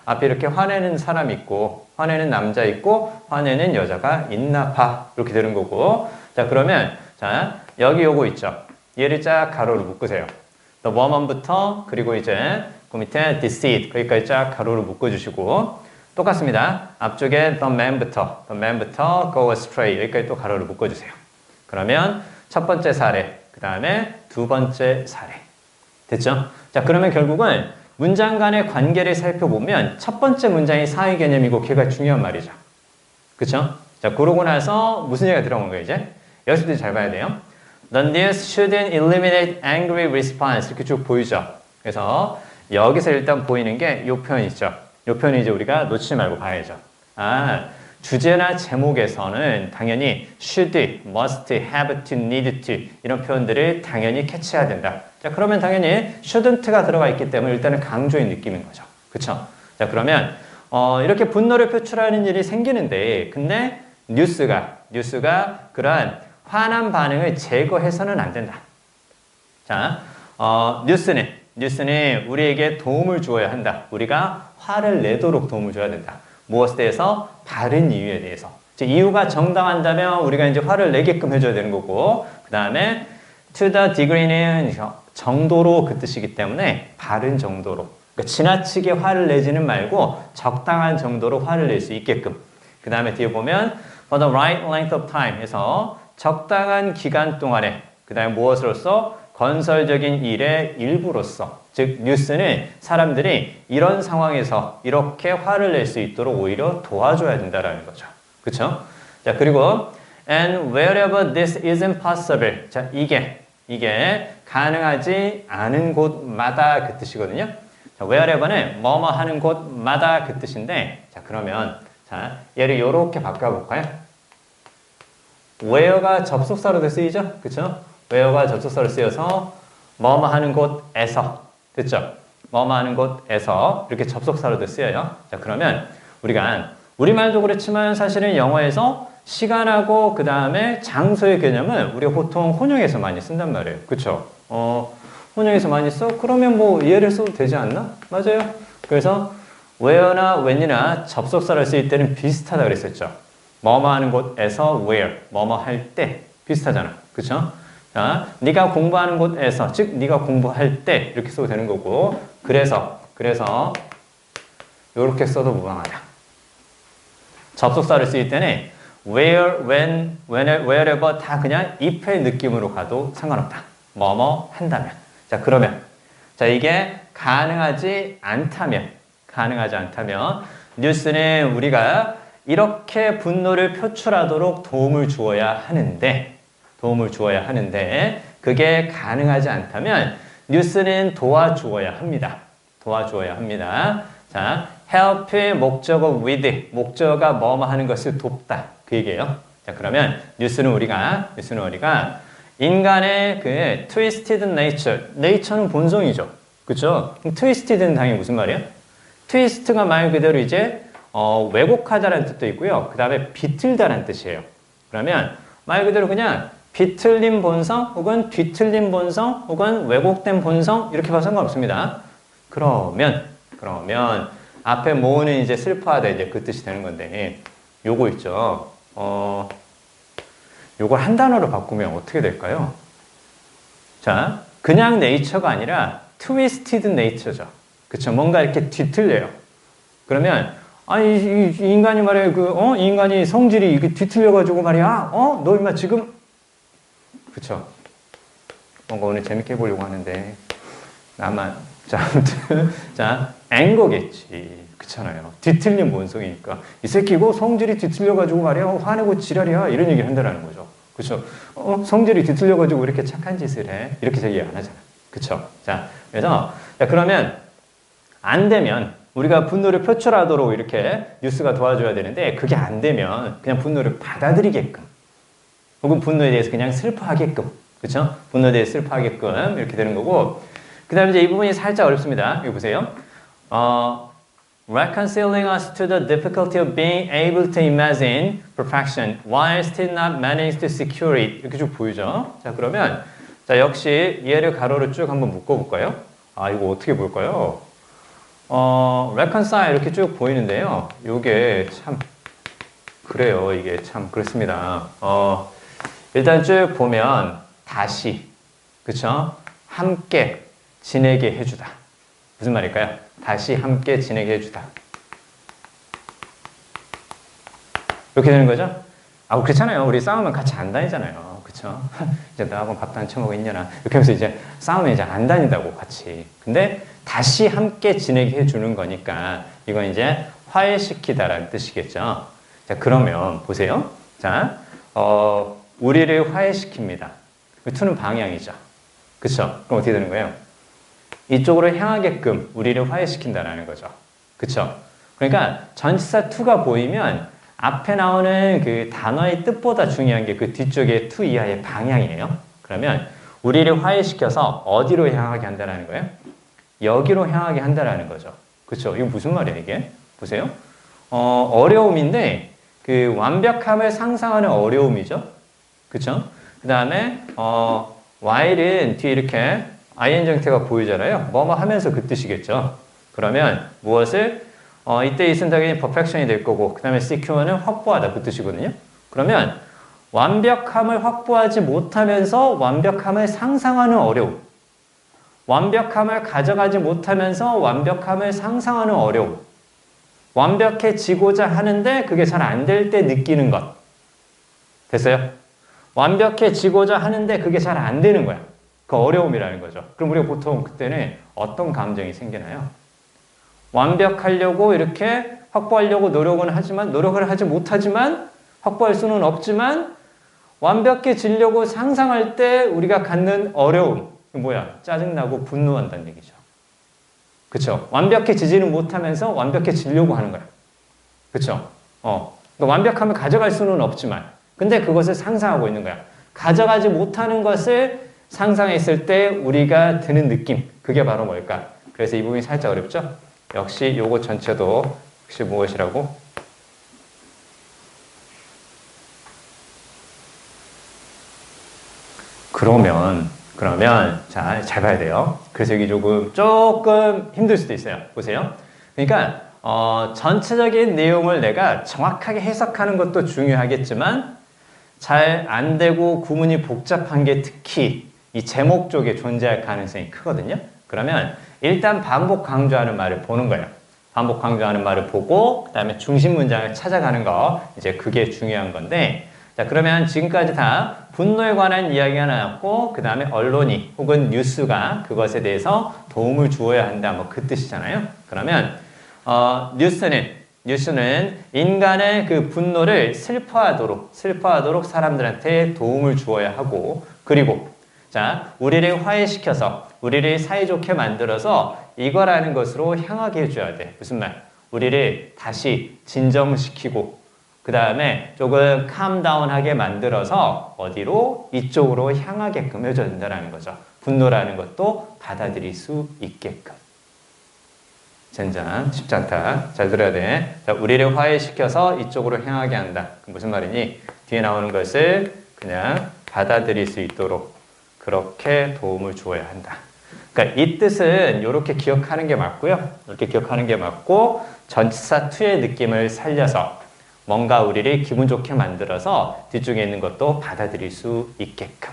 앞에 이렇게 화내는 사람 있고 화내는 남자 있고 화내는 여자가 있나 봐. 이렇게 되는 거고 자, 그러면, 자, 여기 요거 있죠. 얘를 쫙 가로로 묶으세요. the woman부터, 그리고 이제, 그 밑에 the seed, 거기까지 쫙 가로로 묶어주시고, 똑같습니다. 앞쪽에 the man부터 go astray, 여기까지 또 가로로 묶어주세요. 그러면, 첫 번째 사례, 그 다음에 두 번째 사례. 됐죠? 자, 그러면 결국은 문장 간의 관계를 살펴보면 첫 번째 문장이 사회 개념이고 걔가 중요한 말이죠. 그쵸? 자, 그러고 나서 무슨 얘기가 들어간 거예요, 이제? 여기서도 잘 봐야 돼요. The news shouldn't eliminate angry response. 이렇게 쭉 보이죠? 그래서 여기서 일단 보이는 게 이 표현 있죠? 이 표현이 이제 우리가 놓치지 말고 봐야죠. 아, 주제나 제목에서는 당연히 should, must, have to, need to 이런 표현들을 당연히 캐치해야 된다. 자, 그러면 당연히 shouldn't가 들어가 있기 때문에 일단은 강조의 느낌인 거죠. 그쵸? 자, 그러면 이렇게 분노를 표출하는 일이 생기는데 근데 뉴스가 그러한 화난 반응을 제거해서는 안 된다. 자, 뉴스는 우리에게 도움을 주어야 한다. 우리가 화를 내도록 도움을 줘야 된다. 무엇에 대해서? 바른 이유에 대해서. 이유가 정당한다면 우리가 이제 화를 내게끔 해줘야 되는 거고, 그 다음에 to the degree는 정도로 그 뜻이기 때문에 바른 정도로. 그러니까 지나치게 화를 내지는 말고 적당한 정도로 화를 낼 수 있게끔. 그 다음에 뒤에 보면 for the right length of time 해서 적당한 기간 동안에 그 다음에 무엇으로서? 건설적인 일의 일부로서. 즉 뉴스는 사람들이 이런 상황에서 이렇게 화를 낼 수 있도록 오히려 도와줘야 된다라는 거죠. 그쵸? 자, 그리고 and wherever this isn't possible. 자, 이게 가능하지 않은 곳마다 그 뜻이거든요. 자, wherever는 뭐뭐 하는 곳마다 그 뜻인데, 자, 그러면 자, 얘를 요렇게 바꿔볼까요? where가 접속사로도 쓰이죠? 그쵸? where가 접속사로 쓰여서 뭐뭐 하는 곳에서. 됐죠? 뭐뭐 하는 곳에서 이렇게 접속사로도 쓰여요. 자, 그러면 우리가 우리말도 그렇지만 사실은 영어에서 시간하고 그 다음에 장소의 개념은 우리가 보통 혼용해서 많이 쓴단 말이에요. 그쵸? 혼용해서 많이 써? 그러면 뭐 얘를 써도 되지 않나? 맞아요. 그래서 where나 when이나 접속사를 쓸 때는 비슷하다 그랬었죠. 뭐뭐 하는 곳에서 where, 뭐뭐 할 때 비슷하잖아. 그쵸? 자, 네가 공부하는 곳에서, 즉 네가 공부할 때 이렇게 써도 되는 거고, 그래서 이렇게 써도 무방하다. 접속사를 쓸 때는 where, when, wherever 다 그냥 if의 느낌으로 가도 상관없다. 뭐뭐 한다면. 자, 그러면 자, 이게 가능하지 않다면 뉴스는 우리가 이렇게 분노를 표출하도록 도움을 주어야 하는데 그게 가능하지 않다면 뉴스는 도와주어야 합니다. 자, help의 목적어 with, 목적어가 뭐뭐 하는 것을 돕다. 그 얘기예요. 자, 그러면 뉴스는 우리가 인간의 그 twisted nature는 본성이죠. 그쵸? 그럼 twisted는 당연히 무슨 말이에요? twist가 말 그대로 이제 왜곡하다라는 뜻도 있고요. 그 다음에 비틀다라는 뜻이에요. 그러면 말 그대로 그냥 비틀린 본성 혹은 뒤틀린 본성 혹은 왜곡된 본성 이렇게 봐도 상관없습니다. 그러면 앞에 뭐는 이제 슬퍼하다 이제 그 뜻이 되는 건데 요거 있죠. 요걸 한 단어로 바꾸면 어떻게 될까요? 자, 그냥 네이처가 아니라 twisted nature죠. 그쵸? 뭔가 이렇게 뒤틀려요. 그러면 이 인간이 말이야 이 인간이 성질이 이게 뒤틀려가지고 말이야 너 임마 지금 그쵸? 뭔가 오늘 재밌게 해보려고 하는데 나만 자, 아무튼 자, 앵거겠지. 그렇잖아요. 뒤틀린 본성이니까 이 새끼고 성질이 뒤틀려가지고 말이야 화내고 지랄이야 이런 얘기를 한다는 거죠. 그렇죠? 성질이 뒤틀려가지고 이렇게 착한 짓을 해 이렇게 얘기 안 하잖아. 그렇죠? 자, 그래서 자, 그러면 안 되면 우리가 분노를 표출하도록 이렇게 뉴스가 도와줘야 되는데 그게 안 되면 그냥 분노를 받아들이게끔 혹은 분노에 대해서 그냥 슬퍼하게끔 그렇죠? 분노에 대해서 슬퍼하게끔 이렇게 되는 거고 그 다음에 이제 이 부분이 살짝 어렵습니다. 여기 보세요. Reconciling us to the difficulty of being able to imagine perfection while still not managing to secure it. 이렇게 쭉 보이죠? 자, 그러면, 자, 역시 얘를 가로로 쭉 한번 묶어볼까요? 이거 어떻게 볼까요? reconcile 이렇게 쭉 보이는데요. 요게 참, 그래요. 이게 참, 그렇습니다. 일단 쭉 보면 다시, 그쵸? 함께 지내게 해주다. 무슨 말일까요? 다시 함께 지내게 해주다. 이렇게 되는 거죠? 아, 그렇잖아요. 우리 싸우면 같이 안 다니잖아요. 그쵸? 이제 너하고 밥도 안 처먹고 있냐나. 이렇게 하면서 이제 싸우면 이제 안 다닌다고 같이. 근데 다시 함께 지내게 해주는 거니까 이건 이제 화해시키다라는 뜻이겠죠. 자, 그러면 보세요. 자, 우리를 화해시킵니다. 투는 방향이죠. 그쵸? 그럼 어떻게 되는 거예요? 이쪽으로 향하게끔 우리를 화해시킨다라는 거죠. 그쵸? 그러니까 전치사 투가 보이면 앞에 나오는 그 단어의 뜻보다 중요한 게 그 뒤쪽에 투 이하의 방향이에요. 그러면 우리를 화해시켜서 어디로 향하게 한다는 거예요? 여기로 향하게 한다는 거죠. 그쵸? 이거 무슨 말이에요, 이게? 보세요. 어려움인데 그 완벽함을 상상하는 어려움이죠. 그쵸? 그 다음에 while은 뒤에 이렇게 ing 형태가 보이잖아요. 뭐뭐 하면서 그 뜻이겠죠. 그러면 무엇을 이때 이 선택이 perfection이 될 거고 그 다음에 secure는 확보하다 그 뜻이거든요. 그러면 완벽함을 확보하지 못하면서 완벽함을 상상하는 어려움, 완벽함을 가져가지 못하면서 완벽함을 상상하는 어려움, 완벽해지고자 하는데 그게 잘 안 될 때 느끼는 것. 됐어요? 완벽해지고자 하는데 그게 잘 안 되는 거야. 그 어려움이라는 거죠. 그럼 우리가 보통 그때는 어떤 감정이 생기나요? 완벽하려고 이렇게 확보하려고 노력은 하지만, 노력을 하지 못하지만, 확보할 수는 없지만, 완벽해지려고 상상할 때 우리가 갖는 어려움. 뭐야? 짜증나고 분노한다는 얘기죠. 그쵸? 완벽해지지는 못하면서 완벽해지려고 하는 거야. 그쵸? 그러니까 완벽함을 가져갈 수는 없지만, 근데 그것을 상상하고 있는 거야. 가져가지 못하는 것을 상상했을 때 우리가 드는 느낌. 그게 바로 뭘까? 그래서 이 부분이 살짝 어렵죠? 역시 요거 전체도 혹시 무엇이라고? 그러면 자, 잘 봐야 돼요. 그래서 여기 조금 힘들 수도 있어요. 보세요. 그러니까 전체적인 내용을 내가 정확하게 해석하는 것도 중요하겠지만 잘 안 되고 구문이 복잡한 게 특히 이 제목 쪽에 존재할 가능성이 크거든요. 그러면 일단 반복 강조하는 말을 보는 거예요. 반복 강조하는 말을 보고 그 다음에 중심 문장을 찾아가는 거 이제 그게 중요한 건데 자 그러면 지금까지 다 분노에 관한 이야기가 나왔고 그 다음에 언론이 혹은 뉴스가 그것에 대해서 도움을 주어야 한다 뭐 그 뜻이잖아요. 그러면 뉴스는 인간의 그 분노를 슬퍼하도록 사람들한테 도움을 주어야 하고 그리고 자 우리를 화해시켜서 우리를 사이좋게 만들어서 이거라는 것으로 향하게 해줘야 돼. 무슨 말? 우리를 다시 진정시키고 그 다음에 조금 캄다운하게 만들어서 어디로? 이쪽으로 향하게끔 해줘야 된다는 거죠. 분노라는 것도 받아들일 수 있게끔. 젠장 쉽지 않다. 잘 들어야 돼. 자, 우리를 화해시켜서 이쪽으로 향하게 한다. 무슨 말이니? 뒤에 나오는 것을 그냥 받아들일 수 있도록 그렇게 도움을 주어야 한다. 그러니까 이 뜻은 이렇게 기억하는 게 맞고요. 이렇게 기억하는 게 맞고 전치사 투의 느낌을 살려서 뭔가 우리를 기분 좋게 만들어서 뒤쪽에 있는 것도 받아들일 수 있게끔.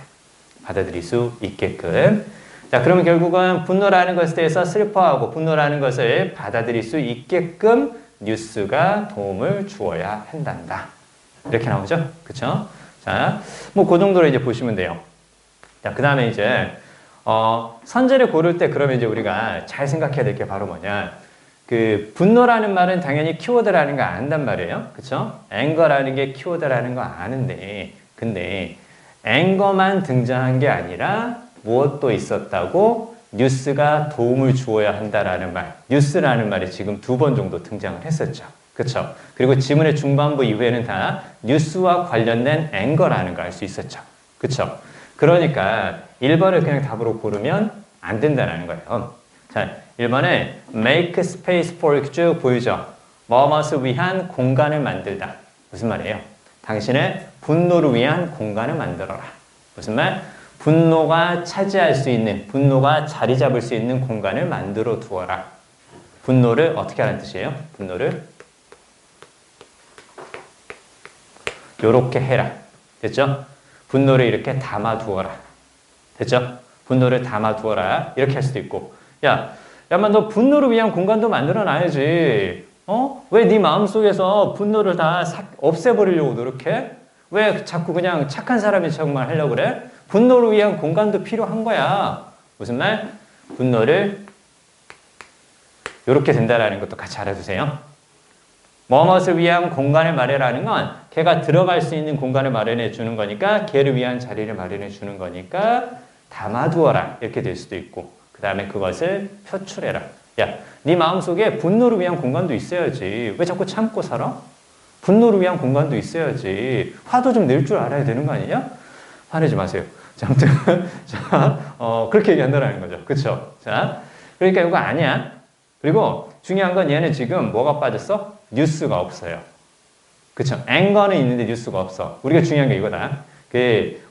자, 그러면 결국은 분노라는 것에 대해서 슬퍼하고 분노라는 것을 받아들일 수 있게끔 뉴스가 도움을 주어야 한단다. 이렇게 나오죠? 그쵸? 자, 뭐 그 정도로 이제 보시면 돼요. 자, 그 다음에 이제 선제를 고를 때 그러면 이제 우리가 잘 생각해야 될 게 바로 뭐냐? 그 분노라는 말은 당연히 키워드라는 거 안단 말이에요. 그쵸? 앵거라는 게 키워드라는 거 아는데 근데 앵거만 등장한 게 아니라 무엇도 있었다고 뉴스가 도움을 주어야 한다라는 말. 뉴스라는 말이 지금 2번 정도 등장을 했었죠. 그쵸? 그리고 지문의 중반부 이후에는 다 뉴스와 관련된 앵거라는 걸 알 수 있었죠. 그쵸? 그러니까 1번을 그냥 답으로 고르면 안 된다는 거예요. 자, 1번에 make space for 쭉 보이죠? 뭐뭇을 위한 공간을 만들다. 무슨 말이에요? 당신의 분노를 위한 공간을 만들어라. 무슨 말? 분노가 차지할 수 있는, 분노가 자리 잡을 수 있는 공간을 만들어 두어라. 분노를 어떻게 하는 뜻이에요? 분노를 요렇게 해라. 됐죠? 분노를 이렇게 담아두어라. 됐죠? 분노를 담아두어라. 이렇게 할 수도 있고. 야, 야만 너 분노를 위한 공간도 만들어놔야지. 왜 네 마음속에서 분노를 다 없애버리려고 노력해? 왜 자꾸 그냥 착한 사람인 척만 하려고 그래? 분노를 위한 공간도 필요한 거야. 무슨 말? 분노를 이렇게 된다라는 것도 같이 알아두세요. 무엇을 위한 공간을 마련하는 건 걔가 들어갈 수 있는 공간을 마련해 주는 거니까 걔를 위한 자리를 마련해 주는 거니까 담아두어라 이렇게 될 수도 있고 그 다음에 그것을 표출해라. 야, 네 마음속에 분노를 위한 공간도 있어야지. 왜 자꾸 참고 살아? 분노를 위한 공간도 있어야지. 화도 좀 낼 줄 알아야 되는 거 아니냐? 화내지 마세요. 자, 아무튼 자, 그렇게 얘기한다는 거죠. 그쵸? 자, 그러니까 이거 아니야. 그리고 중요한 건 얘는 지금 뭐가 빠졌어? 뉴스가 없어요. 그쵸? 앵거는 있는데 뉴스가 없어. 우리가 중요한 게 이거다.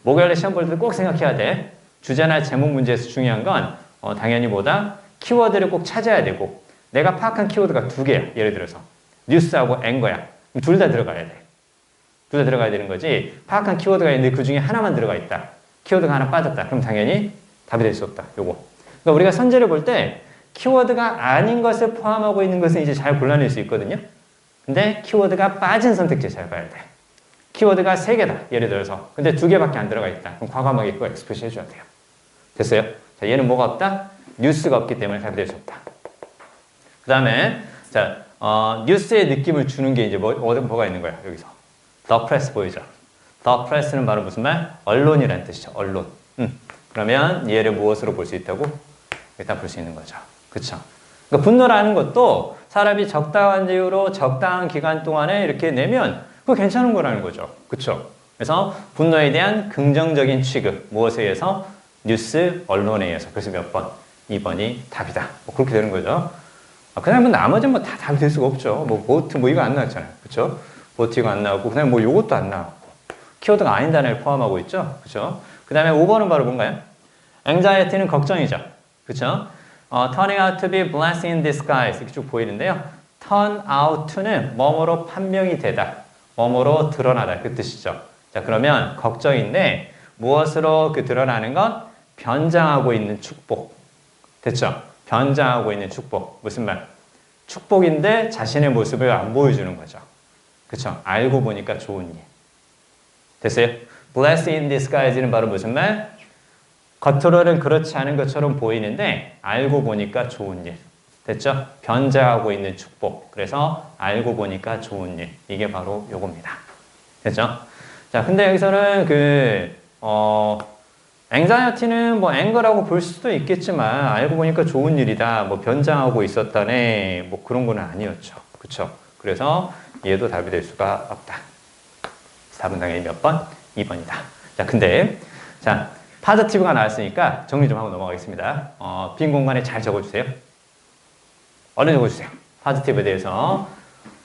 목요일에 시험 볼 때 꼭 생각해야 돼. 주제나 제목 문제에서 중요한 건 당연히 뭐다? 키워드를 꼭 찾아야 되고 내가 파악한 키워드가 두 개야. 예를 들어서 뉴스하고 앵거야. 둘 다 들어가야 돼. 둘 다 들어가야 되는 거지. 파악한 키워드가 있는데 그 중에 하나만 들어가 있다. 키워드가 하나 빠졌다. 그럼 당연히 답이 될 수 없다. 요거. 그러니까 우리가 선제를 볼 때 키워드가 아닌 것을 포함하고 있는 것은 이제 잘 골라낼 수 있거든요. 근데 키워드가 빠진 선택지 잘 봐야 돼. 키워드가 3개다. 예를 들어서. 근데 2개밖에 안 들어가 있다. 그럼 과감하게 그거 엑스프레스 해줘야 돼요. 됐어요? 자, 얘는 뭐가 없다? 뉴스가 없기 때문에 답이 될 수 없다. 그 다음에 자, 뉴스의 느낌을 주는 게 이제 뭐가 있는 거야? 여기서. The Press 보이죠? The Press는 바로 무슨 말? 언론이라는 뜻이죠. 언론. 그러면 얘를 무엇으로 볼 수 있다고? 일단 볼 수 있는 거죠. 그쵸? 그러니까 분노라는 것도 사람이 적당한 이유로 적당한 기간 동안에 이렇게 내면 그거 괜찮은 거라는 거죠. 그쵸? 그래서 분노에 대한 긍정적인 취급. 무엇에 의해서? 뉴스, 언론에 의해서. 그래서 몇 번? 2번이 답이다. 뭐 그렇게 되는 거죠. 그 다음에 나머지는 뭐 다 답이 될 수가 없죠. 뭐 보트 뭐 이거 안 나왔잖아요. 그쵸? 보트 이거 안 나오고, 그 다음에 뭐 요것도 안 나오고. 키워드가 아닌 단어를 포함하고 있죠. 그쵸? 그 다음에 5번은 바로 뭔가요? anxiety는 걱정이죠. 그쵸? turning out to be blessing in disguise 이렇게 쭉 보이는데요. turn out to는 뭐뭐로 판명이 되다. 뭐뭐로 드러나다. 그 뜻이죠. 자, 그러면 걱정인데 무엇으로 드러나는 건 변장하고 있는 축복. 됐죠? 변장하고 있는 축복. 무슨 말? 축복인데 자신의 모습을 안 보여주는 거죠. 그쵸? 알고 보니까 좋은 일. 됐어요? blessing in disguise는 바로 무슨 말? 겉으로는 그렇지 않은 것처럼 보이는데 알고 보니까 좋은 일. 됐죠? 변장하고 있는 축복. 그래서 알고 보니까 좋은 일. 이게 바로 요겁니다. 됐죠? 자, 근데 여기서는 anxiety는 뭐 앵거라고 볼 수도 있겠지만 알고 보니까 좋은 일이다. 뭐 변장하고 있었다네. 뭐 그런 거는 아니었죠. 그쵸? 그래서 얘도 답이 될 수가 없다. 답은 당연히 몇 번? 2번이다. 자, 근데 자, 파저티브가 나왔으니까 정리 좀 하고 넘어가겠습니다. 빈 공간에 잘 적어주세요. 얼른 적어주세요. 파저티브에 대해서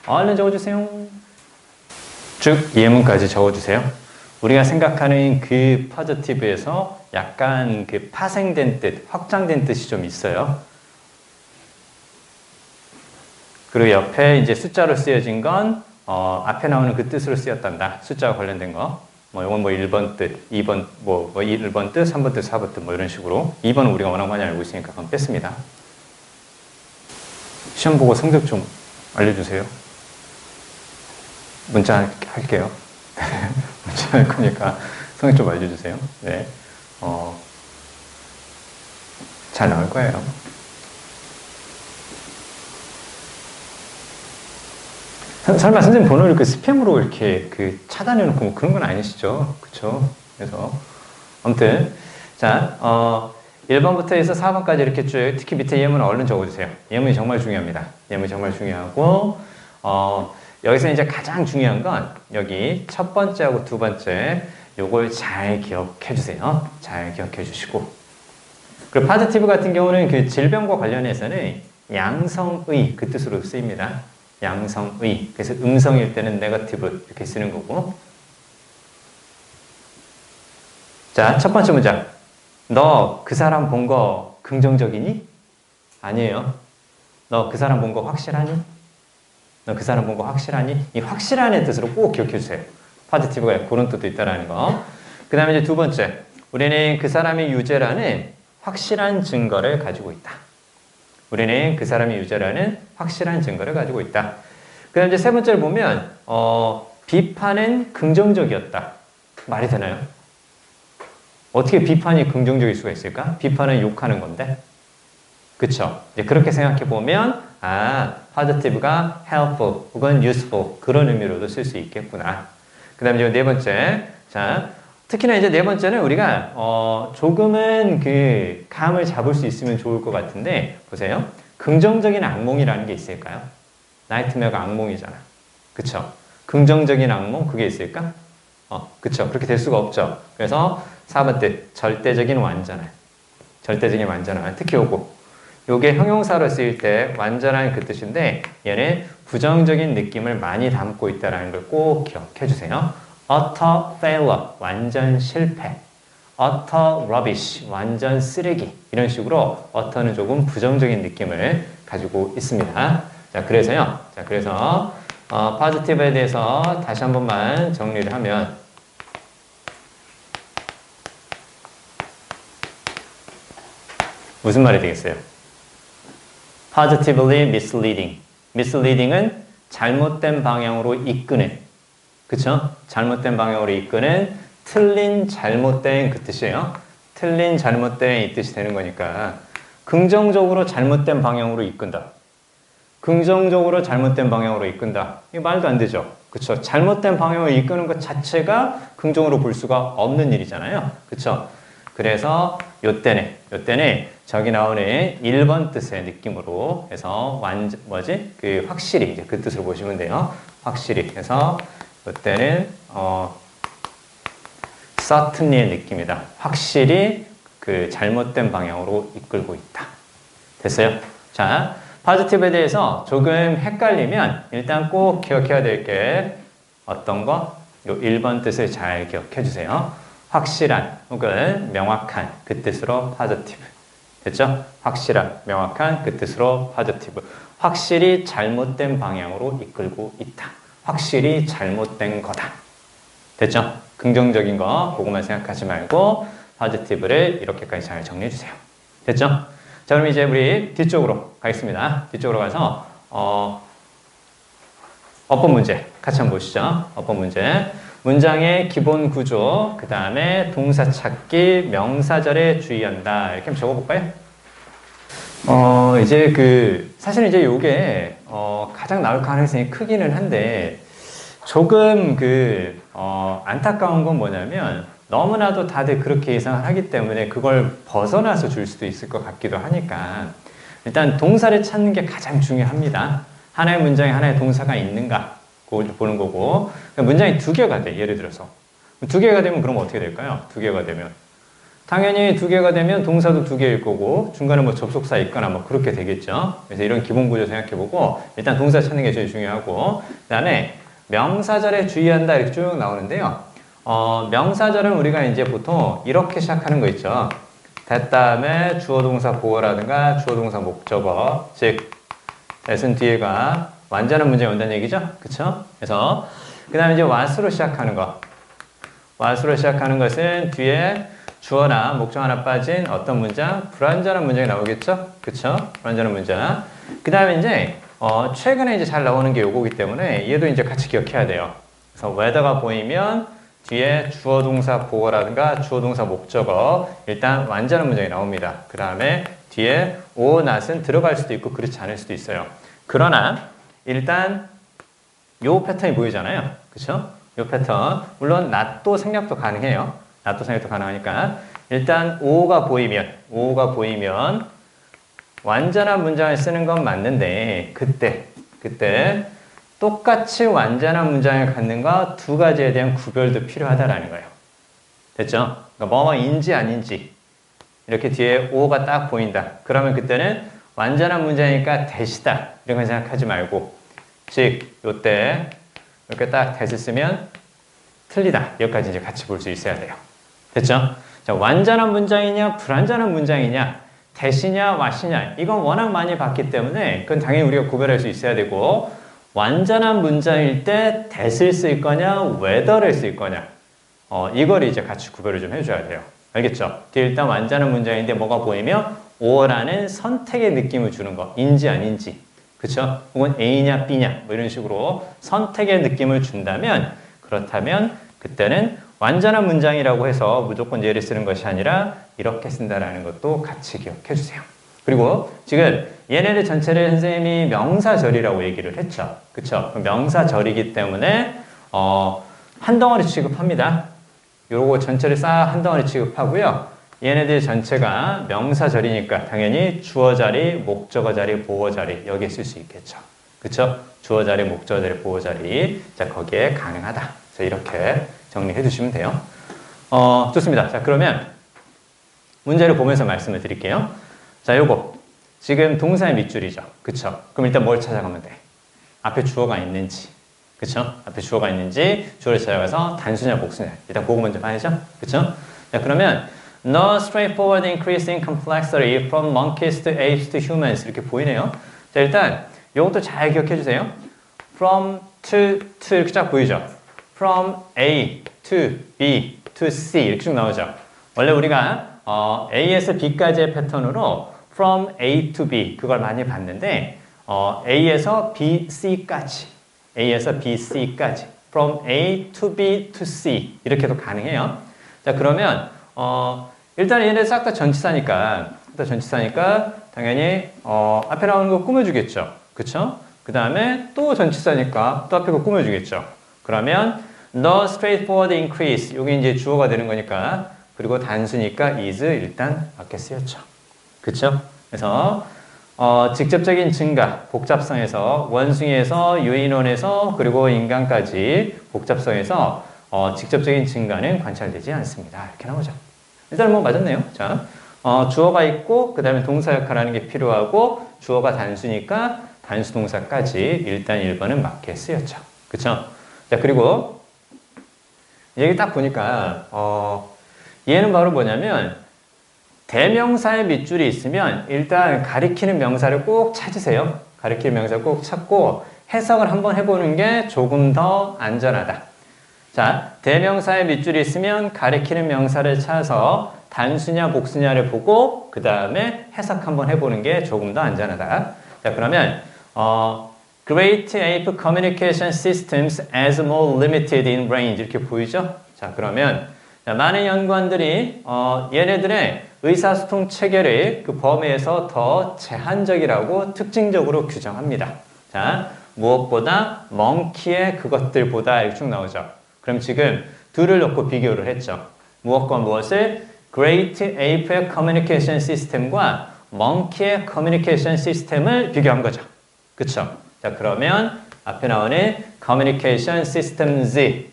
얼른 적어주세요. 쭉 예문까지 적어주세요. 우리가 생각하는 그 파저티브에서 약간 파생된 뜻, 확장된 뜻이 좀 있어요. 그리고 옆에 이제 숫자로 쓰여진 건 앞에 나오는 그 뜻으로 쓰였단다. 숫자와 관련된 거. 뭐 이건 뭐 1번 뜻, 2번 뭐 1번 뜻, 3번 뜻, 4번 뜻 뭐 이런 식으로. 2번은 우리가 워낙 많이 알고 있으니까 그건 뺐습니다. 시험 보고 성적 좀 알려주세요. 문자 할게요. 문자 할 거니까 성적 좀 알려주세요. 네. 잘 나올 거예요. 설마 선생님 번호를 스팸으로 이렇게 차단해놓고 뭐 그런 건 아니시죠? 그쵸? 그래서 아무튼 자 1번부터 해서 4번까지 이렇게 쭉 특히 밑에 예문을 얼른 적어주세요. 예문이 정말 중요합니다. 예문이 정말 중요하고 여기서 이제 가장 중요한 건 여기 첫 번째하고 두 번째 요걸 잘 기억해 주세요. 잘 기억해 주시고 그리고 파지티브 같은 경우는 그 질병과 관련해서는 양성의 그 뜻으로 쓰입니다. 양성의. 그래서 음성일 때는 네거티브 이렇게 쓰는 거고. 자, 첫 번째 문장. 너 그 사람 본 거 긍정적이니? 아니에요. 너 그 사람 본 거 확실하니? 너 그 사람 본 거 확실하니? 이 확실한의 뜻으로 꼭 기억해 주세요. 파지티브가 그런 뜻도 있다라는 거. 그 다음에 이제 두 번째, 우리는 그 사람의 유죄라는 확실한 증거를 가지고 있다. 우리는 그 사람의 유죄라는 확실한 증거를 가지고 있다. 그 다음에 이제 세 번째를 보면, 비판은 긍정적이었다. 말이 되나요? 어떻게 비판이 긍정적일 수가 있을까? 비판은 욕하는 건데. 그쵸? 이제 그렇게 생각해 보면, positive가 helpful 혹은 useful 그런 의미로도 쓸 수 있겠구나. 그 다음에 이제 네 번째. 자, 특히나 이제 네 번째는 우리가, 조금은 그 감을 잡을 수 있으면 좋을 것 같은데, 보세요. 긍정적인 악몽이라는 게 있을까요? 나이트메어가 악몽이잖아. 그쵸? 긍정적인 악몽, 그게 있을까? 그쵸? 그렇게 될 수가 없죠. 그래서 4번 때, 절대적인 완전한. 절대적인 완전한. 특히 요게 형용사로 쓰일 때 완전한 그 뜻인데, 얘는 부정적인 느낌을 많이 담고 있다는 걸 꼭 기억해 주세요. utter failure, 완전 실패. utter rubbish, 완전 쓰레기. 이런 식으로 utter는 조금 부정적인 느낌을 가지고 있습니다. 자, 그래서요. 자, 그래서 positive에 대해서 다시 한 번만 정리를 하면 무슨 말이 되겠어요? positively misleading. misleading은 잘못된 방향으로 이끄는, 그쵸? 잘못된 방향으로 이끄는, 틀린, 잘못된 그 뜻이에요. 틀린, 잘못된 이 뜻이 되는 거니까 긍정적으로 잘못된 방향으로 이끈다. 긍정적으로 잘못된 방향으로 이끈다. 이거 말도 안 되죠. 그쵸? 잘못된 방향으로 이끄는 것 자체가 긍정으로 볼 수가 없는 일이잖아요. 그쵸? 그래서 요때는 저기 나오는 1번 뜻의 느낌으로 해서 확실히 이제 그 뜻으로 보시면 돼요. 확실히 해서 요때는 certainly의 느낌이다. 확실히 그 잘못된 방향으로 이끌고 있다. 됐어요? 자, positive에 대해서 조금 헷갈리면 일단 꼭 기억해야 될 게 어떤 거? 요 1번 뜻을 잘 기억해 주세요. 확실한 혹은 명확한 그 뜻으로 positive. 됐죠? 확실한, 명확한 그 뜻으로 positive. 확실히 잘못된 방향으로 이끌고 있다. 확실히 잘못된 거다. 됐죠? 긍정적인 거 그것만 생각하지 말고 positive를 이렇게까지 잘 정리해 주세요. 됐죠? 자, 그럼 이제 우리 뒤쪽으로 가겠습니다. 뒤쪽으로 가서 어법 문제 같이 한번 보시죠. 어법 문제. 문장의 기본 구조, 그 다음에 동사 찾기, 명사절에 주의한다. 이렇게 한번 적어볼까요? 사실 이제 요게, 가장 나올 가능성이 크기는 한데, 조금 안타까운 건 뭐냐면, 너무나도 다들 그렇게 예상을 하기 때문에 그걸 벗어나서 줄 수도 있을 것 같기도 하니까, 일단 동사를 찾는 게 가장 중요합니다. 하나의 문장에 하나의 동사가 있는가? 그걸 보는 거고, 문장이 2개가 돼, 예를 들어서. 2개가 되면 그럼 어떻게 될까요? 2개가 되면. 당연히 2개가 되면 동사도 2개일 거고, 중간에 뭐 접속사 있거나 뭐 그렇게 되겠죠. 그래서 이런 기본 구조 생각해보고, 일단 동사 찾는 게 제일 중요하고, 그 다음에 명사절에 주의한다 이렇게 쭉 나오는데요. 명사절은 우리가 이제 보통 이렇게 시작하는 거 있죠. that 다음에 주어 동사 보어라든가 주어 동사 목적어, 즉, that은 뒤에가 완전한 문장이 온다는 얘기죠? 그쵸? 그래서, 그 다음에 이제 what으로 시작하는 거. what으로 시작하는 것은 뒤에 주어나 목적 하나 빠진 어떤 문장? 불완전한 문장이 나오겠죠? 그쵸? 불완전한 문장. 그 다음에 이제, 최근에 이제 잘 나오는 게 요거기 때문에 얘도 이제 같이 기억해야 돼요. 그래서 whether가 보이면 뒤에 주어 동사 보어라든가 주어 동사 목적어, 일단 완전한 문장이 나옵니다. 그 다음에 뒤에 or not은 들어갈 수도 있고 그렇지 않을 수도 있어요. 그러나, 일단 요 패턴이 보이잖아요. 그쵸? 요 패턴. 물론 not도 생략도 가능해요. not도 생략도 가능하니까 일단 o가 보이면 완전한 문장을 쓰는 건 맞는데 그때 똑같이 완전한 문장을 갖는가 2가지에 대한 구별도 필요하다라는 거예요. 됐죠? 그러니까 뭐뭐인지 아닌지 이렇게 뒤에 o가 딱 보인다. 그러면 그때는 완전한 문장이니까 that이다. 이런 거 생각하지 말고 즉, 요때 이렇게 딱 that을 쓰면 틀리다. 여기까지 이제 같이 볼 수 있어야 돼요. 됐죠? 자, 완전한 문장이냐, 불완전한 문장이냐, that이냐, what이냐, 이건 워낙 많이 봤기 때문에 그건 당연히 우리가 구별할 수 있어야 되고, 완전한 문장일 때 that을 쓸 거냐, whether를 쓸 거냐, 이걸 이제 같이 구별을 좀 해줘야 돼요. 알겠죠? 뒤에 일단 완전한 문장인데 뭐가 보이면 or라는 선택의 느낌을 주는 거. 인지 아닌지. 그쵸? 혹은 A냐 B냐 뭐 이런 식으로 선택의 느낌을 준다면 그렇다면 그때는 완전한 문장이라고 해서 무조건 얘를 쓰는 것이 아니라 이렇게 쓴다라는 것도 같이 기억해 주세요. 그리고 지금 얘네들 전체를 선생님이 명사절이라고 얘기를 했죠. 그쵸? 명사절이기 때문에 한 덩어리 취급합니다. 요거 전체를 싹 한 덩어리 취급하고요. 얘네들 전체가 명사절이니까 당연히 주어 자리, 목적어 자리, 보어 자리 여기에 쓸 수 있겠죠. 그쵸? 주어 자리, 목적어 자리, 보어 자리. 자, 거기에 가능하다. 자, 이렇게 정리해 주시면 돼요. 좋습니다. 자, 그러면 문제를 보면서 말씀을 드릴게요. 자, 요거. 지금 동사의 밑줄이죠. 그쵸? 그럼 일단 뭘 찾아가면 돼? 앞에 주어가 있는지. 그쵸? 앞에 주어가 있는지 주어를 찾아가서 단수냐 복수냐. 일단 그거 먼저 봐야죠. 그쵸? 자, 그러면 No straightforward increase in complexity from monkeys to apes to humans. 이렇게 보이네요. 자, 일단 이것도 잘 기억해 주세요. From to 이렇게 쫙 보이죠? From A to B to C 이렇게 쭉 나오죠. 원래 우리가 A에서 B까지의 패턴으로 From A to B 그걸 많이 봤는데 A에서 B, C까지 A에서 B, C까지 From A to B to C 이렇게도 가능해요. 자, 그러면 일단 얘네 싹 다 전치사니까 당연히 앞에 나오는 거 꾸며주겠죠. 그쵸? 그 다음에 또 전치사니까 또 앞에 거 꾸며주겠죠. 그러면 the straightforward increase 여기 이제 주어가 되는 거니까 그리고 단수니까 is 일단 맞게 쓰였죠. 그쵸? 그래서 직접적인 증가, 복잡성에서 원숭이에서 유인원에서 그리고 인간까지 복잡성에서 직접적인 증가는 관찰되지 않습니다. 이렇게 나오죠. 일단 뭐 맞았네요. 자, 주어가 있고 그 다음에 동사 역할하는 게 필요하고 주어가 단수니까 단수 동사까지 일단 1번은 맞게 쓰였죠. 그쵸? 자, 그리고 여기 딱 보니까 얘는 바로 뭐냐면 대명사의 밑줄이 있으면 일단 가리키는 명사를 꼭 찾으세요. 가리키는 명사를 꼭 찾고 해석을 한번 해보는 게 조금 더 안전하다. 자, 대명사의 밑줄이 있으면 가리키는 명사를 찾아서 단수냐 복수냐를 보고 그 다음에 해석 한번 해보는 게 조금 더 안전하다. 자, 그러면 Great Ape Communication Systems as more limited in range 이렇게 보이죠? 자, 그러면 많은 연구원들이 얘네들의 의사소통 체계를 그 범위에서 더 제한적이라고 특징적으로 규정합니다. 자, 무엇보다 멍키의 그것들보다 이렇게 쭉 나오죠. 그럼 지금 둘을 놓고 비교를 했죠. 무엇과 무엇을? Great Ape의 Communication System과 Monkey의 Communication System을 비교한 거죠. 그쵸? 자, 그러면 앞에 나오는 Communication Systems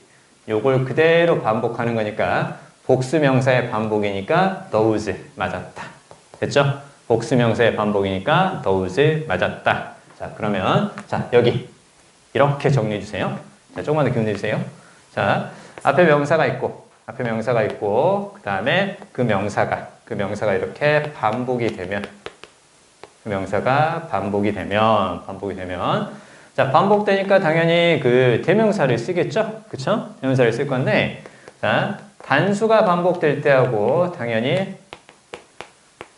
요걸 그대로 반복하는 거니까 복수명사의 반복이니까 those 맞았다. 됐죠? 복수명사의 반복이니까 those 맞았다. 자, 그러면 자, 여기 이렇게 정리해 주세요. 자, 조금만 더 기운내 주세요. 자, 앞에 명사가 있고 그 다음에 그 명사가 이렇게 반복이 되면 자, 반복되니까 당연히 그 대명사를 쓰겠죠? 그쵸? 대명사를 쓸 건데 자, 단수가 반복될 때하고 당연히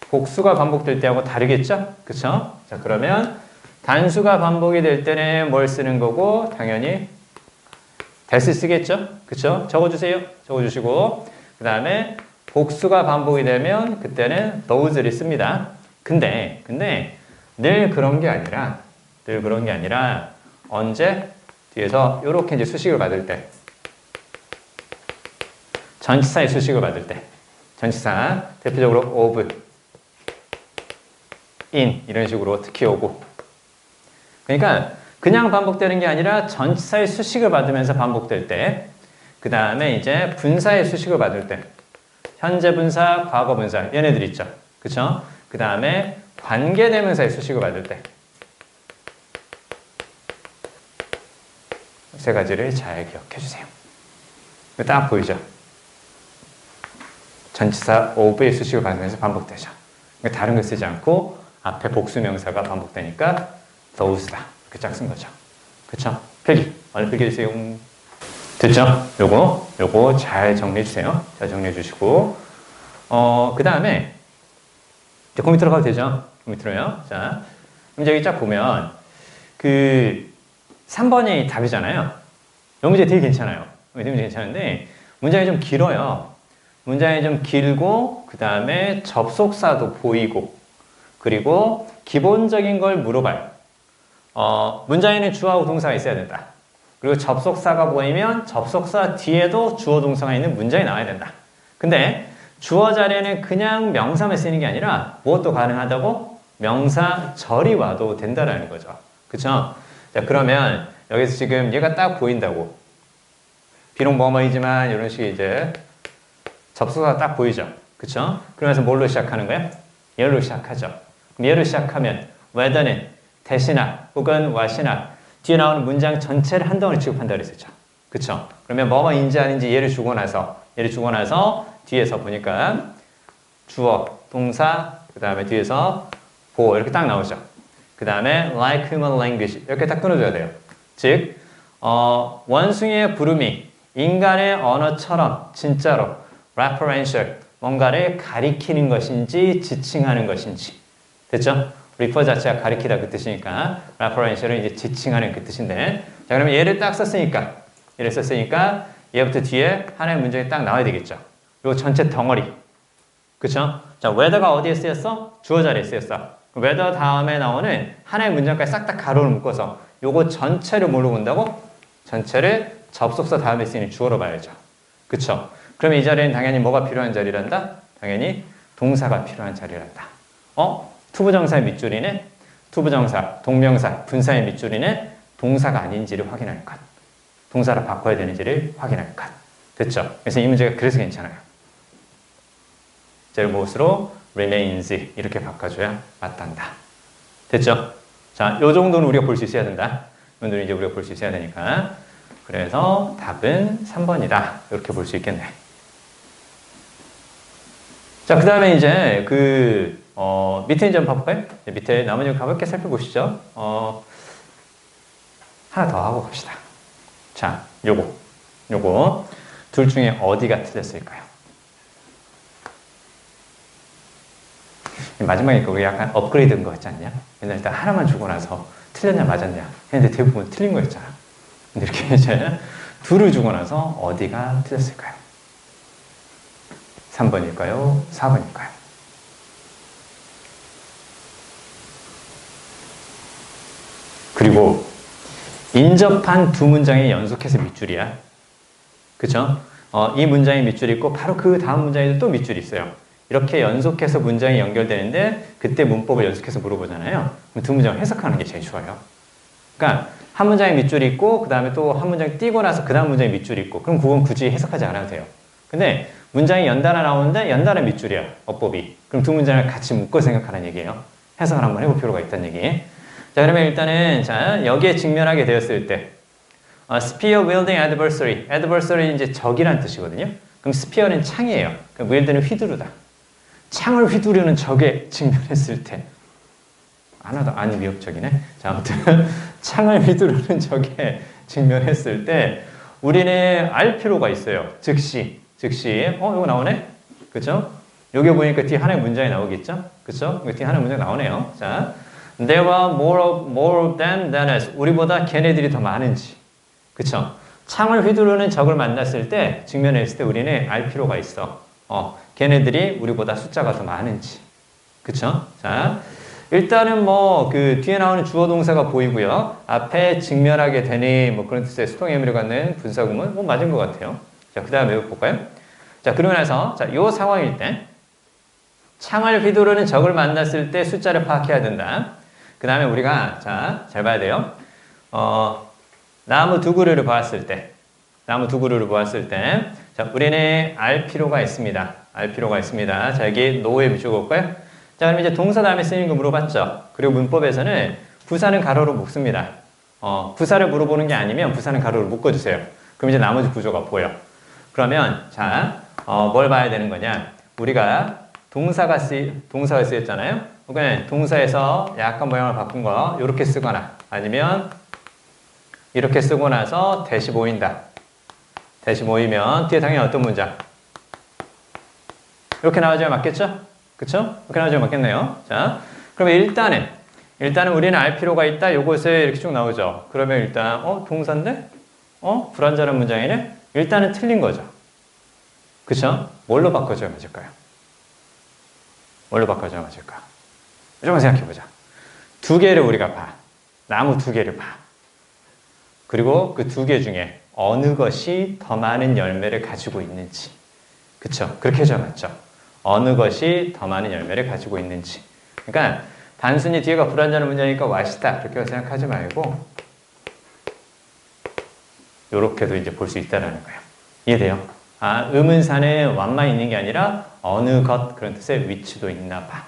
복수가 반복될 때하고 다르겠죠? 그쵸? 자, 그러면 단수가 반복이 될 때는 뭘 쓰는 거고 당연히 that을 쓰겠죠? 그쵸? 적어주세요. 적어주시고 그 다음에 복수가 반복이 되면 그때는 those를 씁니다. 근데 늘 그런 게 아니라 언제? 뒤에서 이렇게 이제 수식을 받을 때 전치사의 수식을 받을 때 전치사 대표적으로 of, in 이런 식으로 특히 오고 그러니까 그냥 반복되는 게 아니라 전치사의 수식을 받으면서 반복될 때 그 다음에 이제 분사의 수식을 받을 때 현재 분사, 과거 분사 얘네들 있죠. 그쵸? 그 다음에 관계대명사의 수식을 받을 때 세 가지를 잘 기억해 주세요. 딱 보이죠? 전치사 of의 수식을 받으면서 반복되죠. 그러니까 다른 거 쓰지 않고 앞에 복수명사가 반복되니까 those다. 이렇게 짝 쓴 거죠. 그쵸? 필기. 얼른 필기해주세요. 됐죠? 요거 잘 정리해 주세요. 잘 정리해 주시고, 그 다음에, 이제 그 밑으로 가도 되죠? 그 밑으로요. 자, 그럼 여기 쫙 보면, 3번이 답이잖아요. 이 문제 되게 괜찮아요. 이 문제 괜찮은데, 문장이 좀 길어요. 문장이 좀 길고, 그 다음에 접속사도 보이고, 그리고 기본적인 걸 물어봐요. 문장에는 주어하고 동사가 있어야 된다. 그리고 접속사가 보이면 접속사 뒤에도 주어 동사가 있는 문장이 나와야 된다. 근데 주어 자리에는 그냥 명사만 쓰이는 게 아니라 무엇도 가능하다고? 명사절이 와도 된다라는 거죠. 그쵸? 자, 그러면 여기서 지금 얘가 딱 보인다고. 비록 뭐뭐이지만 이런 식의 이제 접속사가 딱 보이죠. 그쵸? 그러면서 뭘로 시작하는 거야? 얘로 시작하죠. 그럼 얘로 시작하면 whether는 대신나 혹은 what이나 뒤에 나오는 문장 전체를 한 덩어리 취급한다 그랬었죠. 그쵸? 그러면 뭐뭐인지 아닌지 얘를 주고 나서 뒤에서 보니까 주어, 동사, 그 다음에 뒤에서 보호 이렇게 딱 나오죠. 그 다음에 like human language 이렇게 딱 끊어줘야 돼요. 즉 원숭이의 부름이 인간의 언어처럼 진짜로 referential 뭔가를 가리키는 것인지 지칭하는 것인지 됐죠? refer 자체가 가리키다 그 뜻이니까 referential은 이제 지칭하는 그 뜻인데 자 그러면 얘를 딱 썼으니까 얘부터 뒤에 하나의 문장이 딱 나와야 되겠죠. 그리고 전체 덩어리 그쵸? 자 whether가 어디에 쓰였어? 주어 자리에 쓰였어. whether 다음에 나오는 하나의 문장까지 싹 다 가로를 묶어서 요거 전체를 뭘로 본다고? 전체를 접속사 다음에 쓰이는 주어로 봐야죠. 그쵸? 그러면 이 자리에는 당연히 뭐가 필요한 자리란다? 당연히 동사가 필요한 자리란다. 투부정사의 밑줄이네? 투부정사, 동명사, 분사의 밑줄이네? 동사가 아닌지를 확인할 것. 동사를 바꿔야 되는지를 확인할 것. 됐죠? 그래서 이 문제가 그래서 괜찮아요. 제 무엇으로? remains 이렇게 바꿔줘야 맞단다. 됐죠? 자, 요 정도는 우리가 볼 수 있어야 된다. 오늘은 이제 우리가 볼 수 있어야 되니까. 그래서 답은 3번이다. 이렇게 볼 수 있겠네. 자, 그 다음에 이제 밑에 이제 한번 봐볼까요? 밑에 나머지 가볍게 살펴보시죠. 하나 더 하고 갑시다. 자, 요거. 둘 중에 어디가 틀렸을까요? 마지막에 그거 약간 업그레이드인 것 같지 않냐? 옛날 일단 하나만 주고 나서 틀렸냐 맞았냐 했는데 대부분 틀린 거였잖아. 근데 이렇게 이제 둘을 주고 나서 어디가 틀렸을까요? 3번일까요? 4번일까요? 그리고 인접한 두 문장이 연속해서 밑줄이야. 그쵸? 이 문장이 밑줄이 있고 바로 그 다음 문장에도 또 밑줄이 있어요. 이렇게 연속해서 문장이 연결되는데 그때 문법을 연속해서 물어보잖아요. 그럼 두 문장을 해석하는 게 제일 좋아요. 그러니까 한 문장에 밑줄이 있고 그 다음에 또 한 문장 띄고 나서 그 다음 문장에 밑줄이 있고 그럼 그건 굳이 해석하지 않아도 돼요. 근데 문장이 연달아 나오는데 연달아 밑줄이야. 어법이. 그럼 두 문장을 같이 묶어 생각하라는 얘기예요. 해석을 한번 해볼 필요가 있다는 얘기. 자 그러면 일단은 자 여기에 직면하게 되었을 때 spear wielding adversary. adversary 이제 적이란 뜻이거든요. 그럼 spear는 창이에요. 그럼 wield는 휘두르다. 창을 휘두르는 적에 직면했을 때 하나도 아니 위협적이네. 자 아무튼 창을 휘두르는 적에 직면했을 때 우리는 알 필요가 있어요. 즉시 이거 나오네? 그쵸? 여기 보니까 뒤에 하나의 문장이 나오겠죠? 그쵸? 뒤에 하나의 문장이 나오네요. 자, there are more of them than us. 우리보다 걔네들이 더 많은지. 그쵸? 창을 휘두르는 적을 만났을 때, 직면했을 때 우리는 알 필요가 있어. 걔네들이 우리보다 숫자가 더 많은지. 그쵸? 자, 일단은 뒤에 나오는 주어 동사가 보이고요. 앞에 직면하게 되니, 그런 뜻의 수동 의미를 갖는 분사구문, 맞은 것 같아요. 자, 그 다음에 볼까요? 자, 그러고 나서, 자, 요 상황일 때, 창을 휘두르는 적을 만났을 때 숫자를 파악해야 된다. 그 다음에 우리가, 자, 잘 봐야 돼요. 나무 두 그루를 보았을 때, 자, 우리는 알 필요가 있습니다. 자, 여기 노에 비추고 올까요? 자, 그럼 이제 동사 다음에 쓰이는 거 물어봤죠? 그리고 문법에서는 부사는 가로로 묶습니다. 부사를 물어보는 게 아니면 부사는 가로로 묶어주세요. 그럼 이제 나머지 구조가 보여. 그러면, 자, 뭘 봐야 되는 거냐? 우리가 동사가 쓰였잖아요? 혹은 동사에서 약간 모양을 바꾼 거, 이렇게 쓰거나, 아니면 이렇게 쓰고 나서 대시 보인다. 대시 모이면 뒤에 당연히 어떤 문장? 이렇게 나와줘야 맞겠죠? 그쵸? 이렇게 나와줘야 맞겠네요. 자, 그러면 일단은 우리는 알 필요가 있다. 요것을 이렇게 쭉 나오죠. 그러면 일단, 동사인데? 불완전한 문장이네? 일단은 틀린 거죠. 그쵸? 뭘로 바꿔줘야 맞을까요? 뭘로 바꿔줘야 맞을까? 조금만 생각해보자. 두 개를 우리가 봐. 나무 두 개를 봐. 그리고 그 두 개 중에 어느 것이 더 많은 열매를 가지고 있는지. 그쵸? 그렇게 해줘야 맞죠? 어느 것이 더 많은 열매를 가지고 있는지. 그러니까 단순히 뒤에가 불완전한 문장이니까 what이다. 그렇게 생각하지 말고 요렇게도 이제 볼 수 있다는 거예요. 이해돼요? 의문사는 what만 있는 게 아니라 어느 것 그런 뜻의 which도 있나 봐.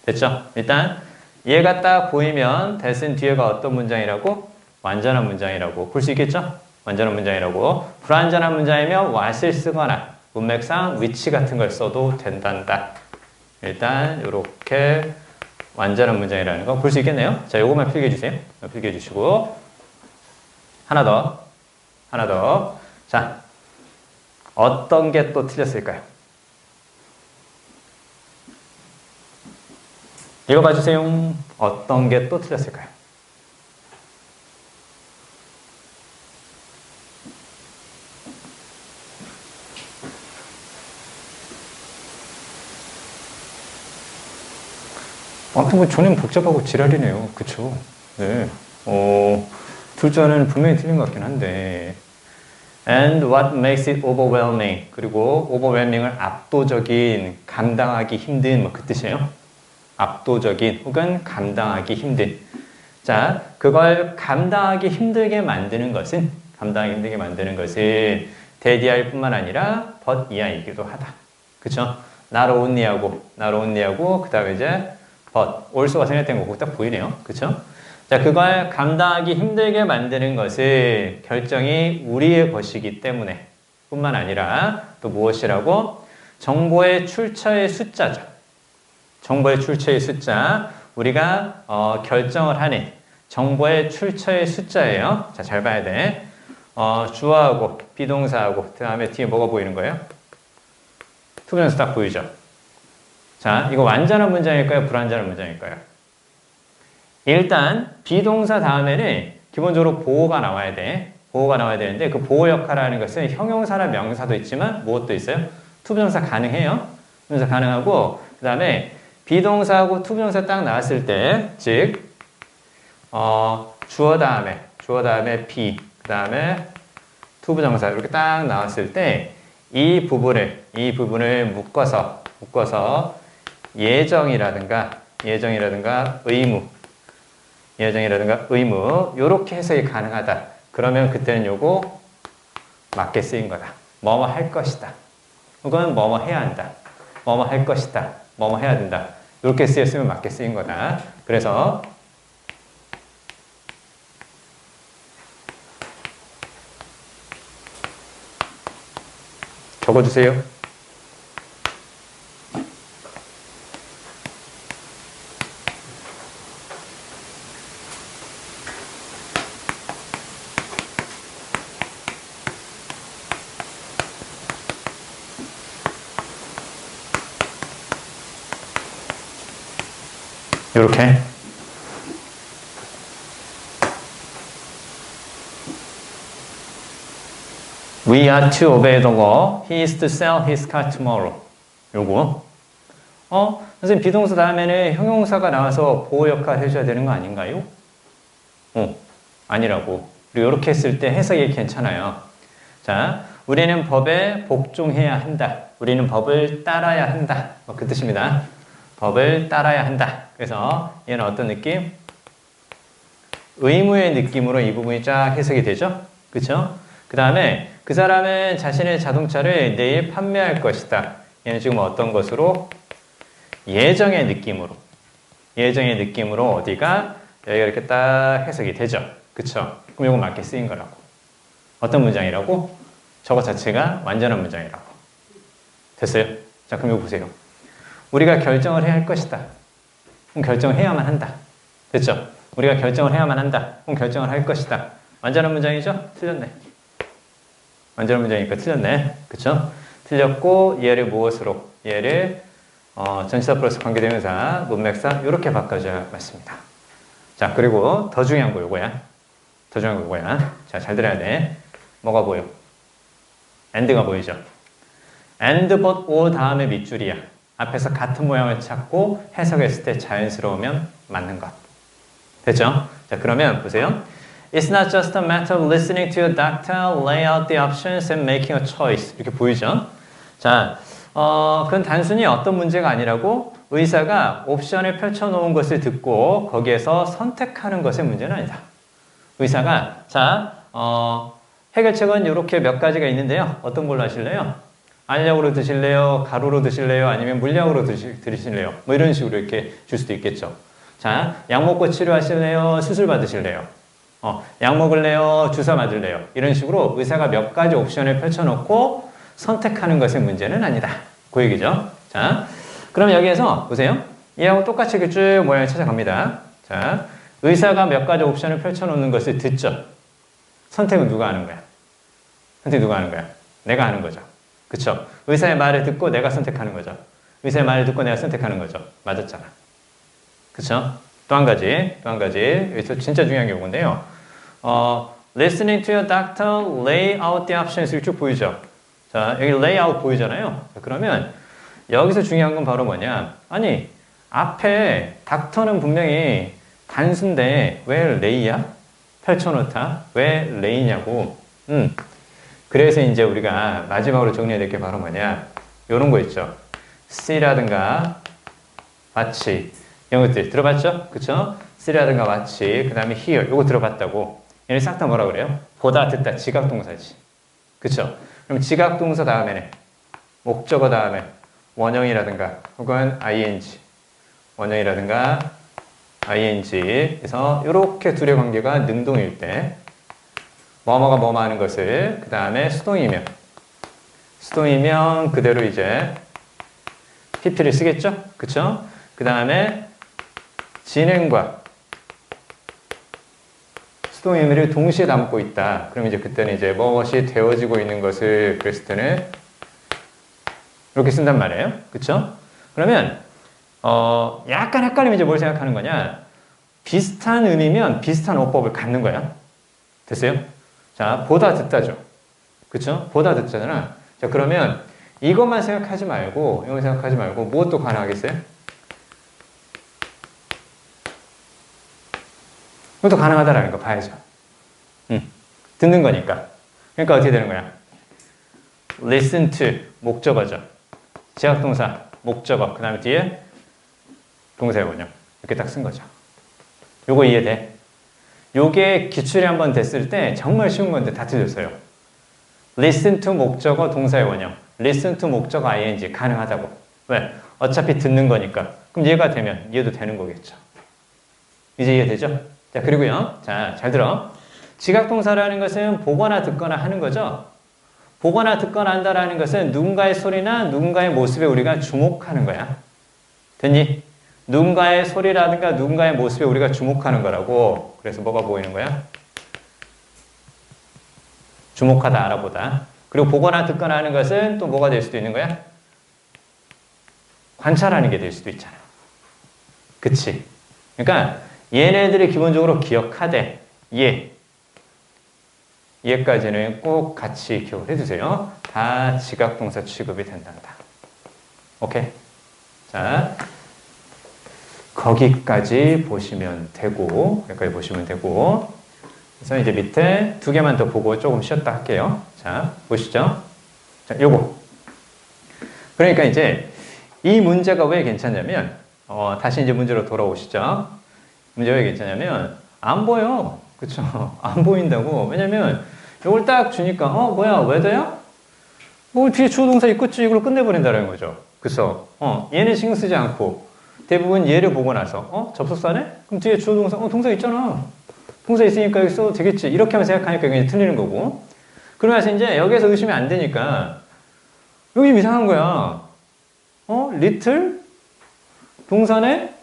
됐죠? 일단 얘가 딱 보이면 that은 뒤에가 어떤 문장이라고? 완전한 문장이라고 볼 수 있겠죠? 완전한 문장이라고. 불완전한 문장이면 what을 쓰거나 문맥상 which 같은 걸 써도 된단다. 일단 이렇게 완전한 문장이라는 거 볼 수 있겠네요. 자, 요것만 필기해 주세요. 필기해 주시고 하나 더. 자, 어떤 게 또 틀렸을까요? 읽어봐 주세요. 어떤 게 또 틀렸을까요? 아무튼 뭐 저는 복잡하고 지랄이네요. 그쵸? 네. 둘째는 분명히 틀린 것 같긴 한데. And what makes it overwhelming? 그리고 overwhelming을 압도적인, 감당하기 힘든 뭐 그 뜻이에요. 압도적인 혹은 감당하기 힘든. 자, 그걸 감당하기 힘들게 만드는 것은 대디할 뿐만 아니라 but 이하이기도 하다. 그쵸? not only하고 그 다음에 이제 but, also가 생략된 거 딱 보이네요. 그쵸? 자, 그걸 감당하기 힘들게 만드는 것은 결정이 우리의 것이기 때문에 뿐만 아니라 또 무엇이라고? 정보의 출처의 숫자죠. 정보의 출처의 숫자. 우리가 결정을 하는 정보의 출처의 숫자예요. 자, 잘 봐야 돼. 주어하고 비동사하고 그 다음에 뒤에 뭐가 보이는 거예요? 투부정사 딱 보이죠? 자, 이거 완전한 문장일까요? 불완전한 문장일까요? 일단 비동사 다음에는 기본적으로 보호가 나와야 돼. 보호가 나와야 되는데 그 보호 역할을 하는 것은 형용사나 명사도 있지만 무엇도 있어요? 투부정사 가능해요. 투부정사 가능하고 그 다음에 비동사하고 투부정사 딱 나왔을 때 즉 주어 다음에 be 그 다음에 투부정사 이렇게 딱 나왔을 때 이 부분을 묶어서 예정이라든가 의무 요렇게 해석이 가능하다. 그러면 그때는 요거 맞게 쓰인 거다. 뭐뭐 할 것이다. 혹은 뭐뭐 해야 한다. 뭐뭐 할 것이다. 뭐뭐 해야 된다. 이렇게 쓰였으면 맞게 쓰인 거다. 그래서 적어주세요. 이렇게 We are to obey the law. He is to sell his car tomorrow. 요거. 선생님 비동사 다음에는 형용사가 나와서 보호 역할 해줘야 되는 거 아닌가요? 아니라고. 그리고 이렇게 했을 때 해석이 괜찮아요. 자, 우리는 법에 복종해야 한다. 우리는 법을 따라야 한다. 그 뜻입니다. 법을 따라야 한다. 그래서 얘는 어떤 느낌? 의무의 느낌으로 이 부분이 쫙 해석이 되죠? 그쵸? 그 다음에 그 사람은 자신의 자동차를 내일 판매할 것이다. 얘는 지금 어떤 것으로? 예정의 느낌으로 어디가? 여기가 이렇게 딱 해석이 되죠? 그쵸? 그럼 이거 맞게 쓰인 거라고. 어떤 문장이라고? 저거 자체가 완전한 문장이라고. 됐어요? 자, 그럼 이거 보세요. 우리가 결정을 해야 할 것이다. 그럼 결정을 해야만 한다. 됐죠? 우리가 결정을 해야만 한다. 그럼 결정을 할 것이다. 완전한 문장이죠? 틀렸네. 완전 문장이니까 틀렸네. 그쵸? 틀렸고 얘를 무엇으로? 얘를 전치사 플러스 관계대명사, 문맥사 이렇게 바꿔줘야 맞습니다. 자, 그리고 더 중요한 거 요거야. 더 중요한 거 요거야. 자, 잘 들어야 돼. 뭐가 보여? and가 보이죠? and, but, or 다음에 밑줄이야. 앞에서 같은 모양을 찾고 해석했을 때 자연스러우면 맞는 것. 됐죠? 자, 그러면 보세요. It's not just a matter of listening to your doctor, lay out the options and making a choice. 이렇게 보이죠? 자, 그건 단순히 어떤 문제가 아니라고 의사가 옵션을 펼쳐놓은 것을 듣고 거기에서 선택하는 것의 문제는 아니다. 의사가 자, 해결책은 이렇게 몇 가지가 있는데요. 어떤 걸로 하실래요? 알약으로 드실래요? 가루로 드실래요? 아니면 물약으로 드실래요? 뭐 이런 식으로 이렇게 줄 수도 있겠죠. 자, 약 먹고 치료하실래요? 수술 받으실래요? 약 먹을래요? 주사 맞을래요? 이런 식으로 의사가 몇 가지 옵션을 펼쳐놓고 선택하는 것의 문제는 아니다. 그 얘기죠. 자, 그럼 여기에서 보세요. 얘하고 똑같이 이렇게 쭉 모양을 찾아갑니다. 자, 의사가 몇 가지 옵션을 펼쳐놓는 것을 듣죠. 선택은 누가 하는 거야? 선택 누가 하는 거야? 내가 하는 거죠. 그쵸? 의사의 말을 듣고 내가 선택하는 거죠. 의사의 말을 듣고 내가 선택하는 거죠. 맞았잖아. 그쵸? 또 한 가지. 여기서 진짜 중요한 게 이건데요. Listening to your doctor, lay out the options. 쭉 보이죠? 자, 여기 lay out 보이잖아요. 자, 그러면 여기서 중요한 건 바로 뭐냐? 아니, 앞에 닥터는 분명히 단수인데 왜 lay야? 펼쳐놓다. 왜 lay냐고. 그래서 이제 우리가 마지막으로 정리해야 될 게 바로 뭐냐? 요런 거 있죠. C라든가 마치 이런 것들 들어봤죠? 그쵸? C라든가 마치 그 다음에 here 요거 들어봤다고. 얘네 싹 다 뭐라 그래요? 보다 듣다 지각동사지. 그쵸? 그럼 지각동사 다음에는 목적어 다음에 원형이라든가 혹은 ing 원형이라든가 ing 그래서 이렇게 둘의 관계가 능동일 때 뭐뭐가 뭐뭐 하는 것을 그 다음에 수동이면 그대로 이제 pp를 쓰겠죠? 그쵸? 그 다음에 진행과 수동 의미를 동시에 담고 있다. 그럼 이제 그때는 이제 무엇이 되어지고 있는 것을 그랬을 때는 이렇게 쓴단 말이에요. 그쵸? 그러면 약간 헷갈리면 이제 뭘 생각하는 거냐? 비슷한 의미면 비슷한 어법을 갖는 거야. 됐어요? 자, 보다 듣다죠. 그쵸? 보다 듣잖아. 자, 그러면 이것만 생각하지 말고, 이거 생각하지 말고, 무엇도 가능하겠어요? 이것도 가능하다라는 거 봐야죠. 듣는 거니까. 그러니까 어떻게 되는 거야? listen to, 목적어죠. 제약동사, 목적어. 그 다음에 뒤에 동사의 원형. 이렇게 딱 쓴 거죠. 요거 이해돼? 요게 기출이 한번 됐을 때 정말 쉬운 건데 다 틀렸어요. listen to 목적어 동사의 원형. listen to 목적어 ing 가능하다고. 왜? 어차피 듣는 거니까. 그럼 얘가 되면 얘도 되는 거겠죠. 이제 이해되죠? 자, 그리고요. 자, 잘 들어. 지각동사라는 것은 보거나 듣거나 하는 거죠. 보거나 듣거나 한다라는 것은 누군가의 소리나 누군가의 모습에 우리가 주목하는 거야. 됐니? 누군가의 소리라든가 누군가의 모습에 우리가 주목하는 거라고. 그래서 뭐가 보이는 거야? 주목하다, 알아보다. 그리고 보거나 듣거나 하는 것은 또 뭐가 될 수도 있는 거야? 관찰하는 게 될 수도 있잖아. 그치? 그러니까 얘네들이 기본적으로 기억하되 얘까지는 꼭 같이 기억을 해두세요. 다 지각동사 취급이 된단다. 오케이? 자, 거기까지 보시면 되고, 그래서 이제 밑에 두 개만 더 보고 조금 쉬었다 할게요. 자, 보시죠. 자, 요거. 그러니까 이제 이 문제가 왜 괜찮냐면, 다시 이제 문제로 돌아오시죠. 문제가 왜 괜찮냐면, 안 보여. 그쵸? 안 보인다고. 왜냐면, 이걸 딱 주니까, 뭐야, 웨더야? 뭐 뒤에 주어 동사 있겠지. 이걸로 끝내버린다는 거죠. 그쵸? 얘는 신경 쓰지 않고, 대부분 얘를 보고 나서, 접속사네? 그럼 뒤에 주어 동사, 동사 있잖아. 동사 있으니까 여기 써도 되겠지. 이렇게만 생각하니까 이게 틀리는 거고. 그러면서 이제 여기에서 의심이 안 되니까, 여기 이상한 거야. little? 동사네?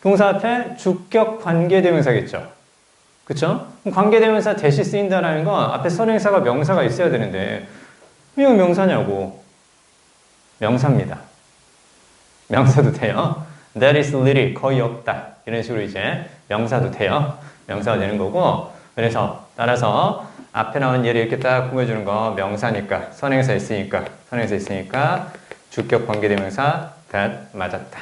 동사 앞에 주격 관계대명사겠죠. 그쵸? 그럼 관계대명사 대시 쓰인다는 건 앞에 선행사가 명사가 있어야 되는데 이거 명사냐고. 명사입니다. 명사도 돼요. That is little, 거의 없다. 이런 식으로 이제 명사도 돼요. 명사가 되는 거고, 그래서 따라서 앞에 나온 예를 이렇게 딱 꾸며주는 거 명사니까, 선행사 있으니까 주격 관계대명사 that 맞았다.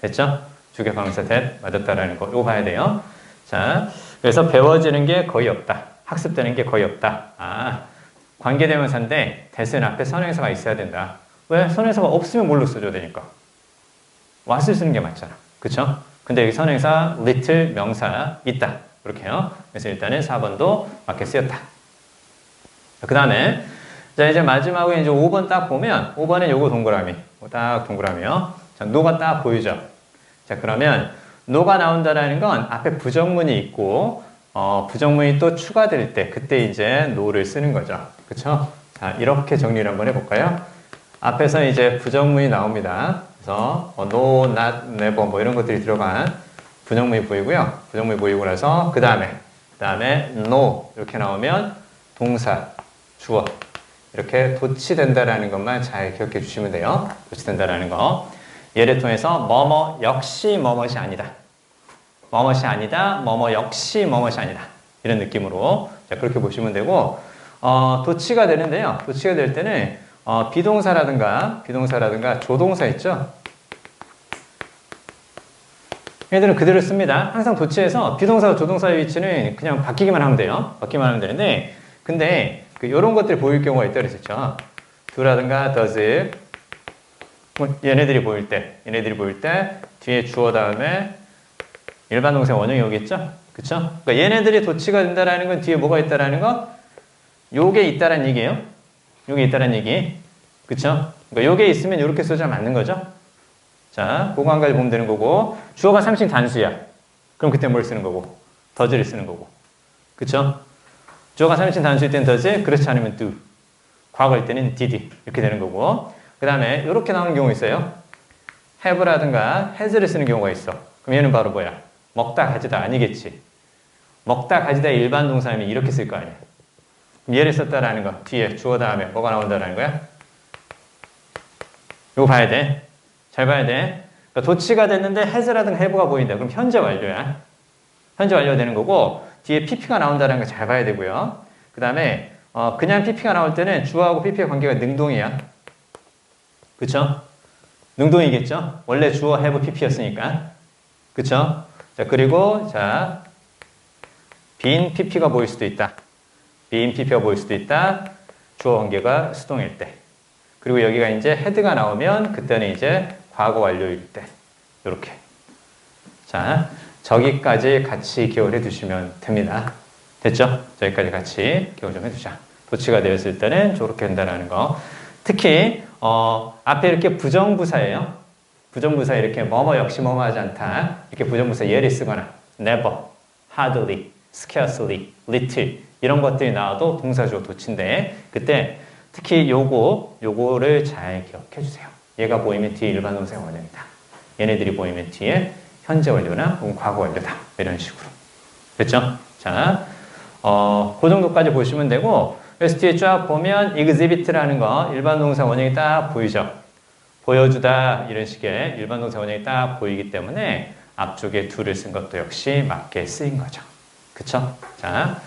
됐죠? 주격 관계대명사 that 맞았다라는 거 이거 봐야 돼요. 자, 그래서 배워지는 게 거의 없다. 학습되는 게 거의 없다. 아, 관계대명사인데 that은 앞에 선행사가 있어야 된다. 왜? 선행사가 없으면 뭘로 써줘야 되니까. what을 쓰는 게 맞잖아. 그쵸? 근데 여기 선행사 little 명사 있다. 이렇게요. 그래서 일단은 4번도 맞게 쓰였다. 그 다음에 자 이제 마지막으로 이제 5번 딱 보면 5번에 요거 동그라미 딱 동그라미요. 자 no가 딱 보이죠. 자 그러면 no가 나온다라는 건 앞에 부정문이 있고 부정문이 또 추가될 때 그때 이제 no를 쓰는 거죠. 그쵸? 자 이렇게 정리를 한번 해볼까요? 앞에서 이제 부정문이 나옵니다. 그래서 no, not, never 뭐 이런 것들이 들어간 부정문이 보이고요. 부정문이 보이고 나서 그 다음에 no 이렇게 나오면 동사, 주어 이렇게 도치된다라는 것만 잘 기억해 주시면 돼요. 도치된다라는 거. 예를 통해서 뭐뭐 역시 뭐뭇이 아니다. 뭐뭇이 아니다. 뭐뭐 역시 뭐뭇이 아니다. 이런 느낌으로 자 그렇게 보시면 되고 도치가 되는데요. 도치가 될 때는 비동사라든가 조동사 있죠. 얘들은 그대로 씁니다. 항상 도치에서 비동사와 조동사의 위치는 그냥 바뀌기만 하면 돼요. 바뀌기만 하면 되는데 근데 이런 것들이 보일 경우가 있다 그랬었죠. do라든가 does 얘네들이 보일 때 뒤에 주어 다음에 일반 동사 원형이 오겠죠. 그쵸? 그러니까 얘네들이 도치가 된다라는 건 뒤에 뭐가 있다라는 거? 요게 있다라는 얘기예요. 요게 있다라는 얘기. 그쵸? 그러니까 요게 있으면 요렇게 써줘야 맞는 거죠. 자, 그거 한 가지 보면 되는 거고 주어가 3식 단수야. 그럼 그때 뭘 쓰는 거고? does를 쓰는 거고. 그쵸? 주어가 3식 단수일 때는 does, 그렇지 않으면 do. 과거일 때는 did. 이렇게 되는 거고 그 다음에 이렇게 나오는 경우 있어요. have라든가 has를 쓰는 경우가 있어. 그럼 얘는 바로 뭐야? 먹다 가지다 아니겠지. 먹다 가지다 일반 동사면 이렇게 쓸 거 아니야. 그럼 얘를 썼다라는 거 뒤에 주어 다음에 뭐가 나온다라는 거야? 이거 봐야 돼. 잘 봐야 돼. 그러니까 도치가 됐는데 has라든가 have가 보인다. 그럼 현재 완료야. 현재 완료가 되는 거고 뒤에 pp가 나온다는 거 잘 봐야 되고요. 그 다음에 그냥 pp가 나올 때는 주어하고 pp의 관계가 능동이야. 그쵸? 능동이겠죠? 원래 주어 have pp였으니까. 그쵸? 자 그리고 자 빈 pp가 보일 수도 있다. 빈 pp가 보일 수도 있다. 주어 관계가 수동일 때. 그리고 여기가 이제 head가 나오면 그때는 이제 과거 완료일 때 이렇게 자 저기까지 같이 기억을 해두시면 됩니다. 됐죠? 저기까지 같이 기억 좀 해두자. 도치가 되었을 때는 저렇게 된다는 거. 특히 앞에 이렇게 부정부사예요. 부정부사 이렇게 뭐뭐 역시 뭐뭐 하지 않다. 이렇게 부정부사 예를 쓰거나 never, hardly, scarcely, little 이런 것들이 나와도 동사주어 도치인데 그때 특히 요거를 잘 기억해 주세요. 얘가 보이면 뒤에 일반 동사의 원형이다. 얘네들이 보이면 뒤에 현재 완료나 혹은 과거 완료다. 이런 식으로. 됐죠? 자, 그 정도까지 보시면 되고 그래서 뒤에 쫙 보면 exhibit라는 거 일반 동사 원형이 딱 보이죠? 보여주다 이런 식의 일반 동사 원형이 딱 보이기 때문에 앞쪽에 do를 쓴 것도 역시 맞게 쓰인 거죠. 그쵸? 자,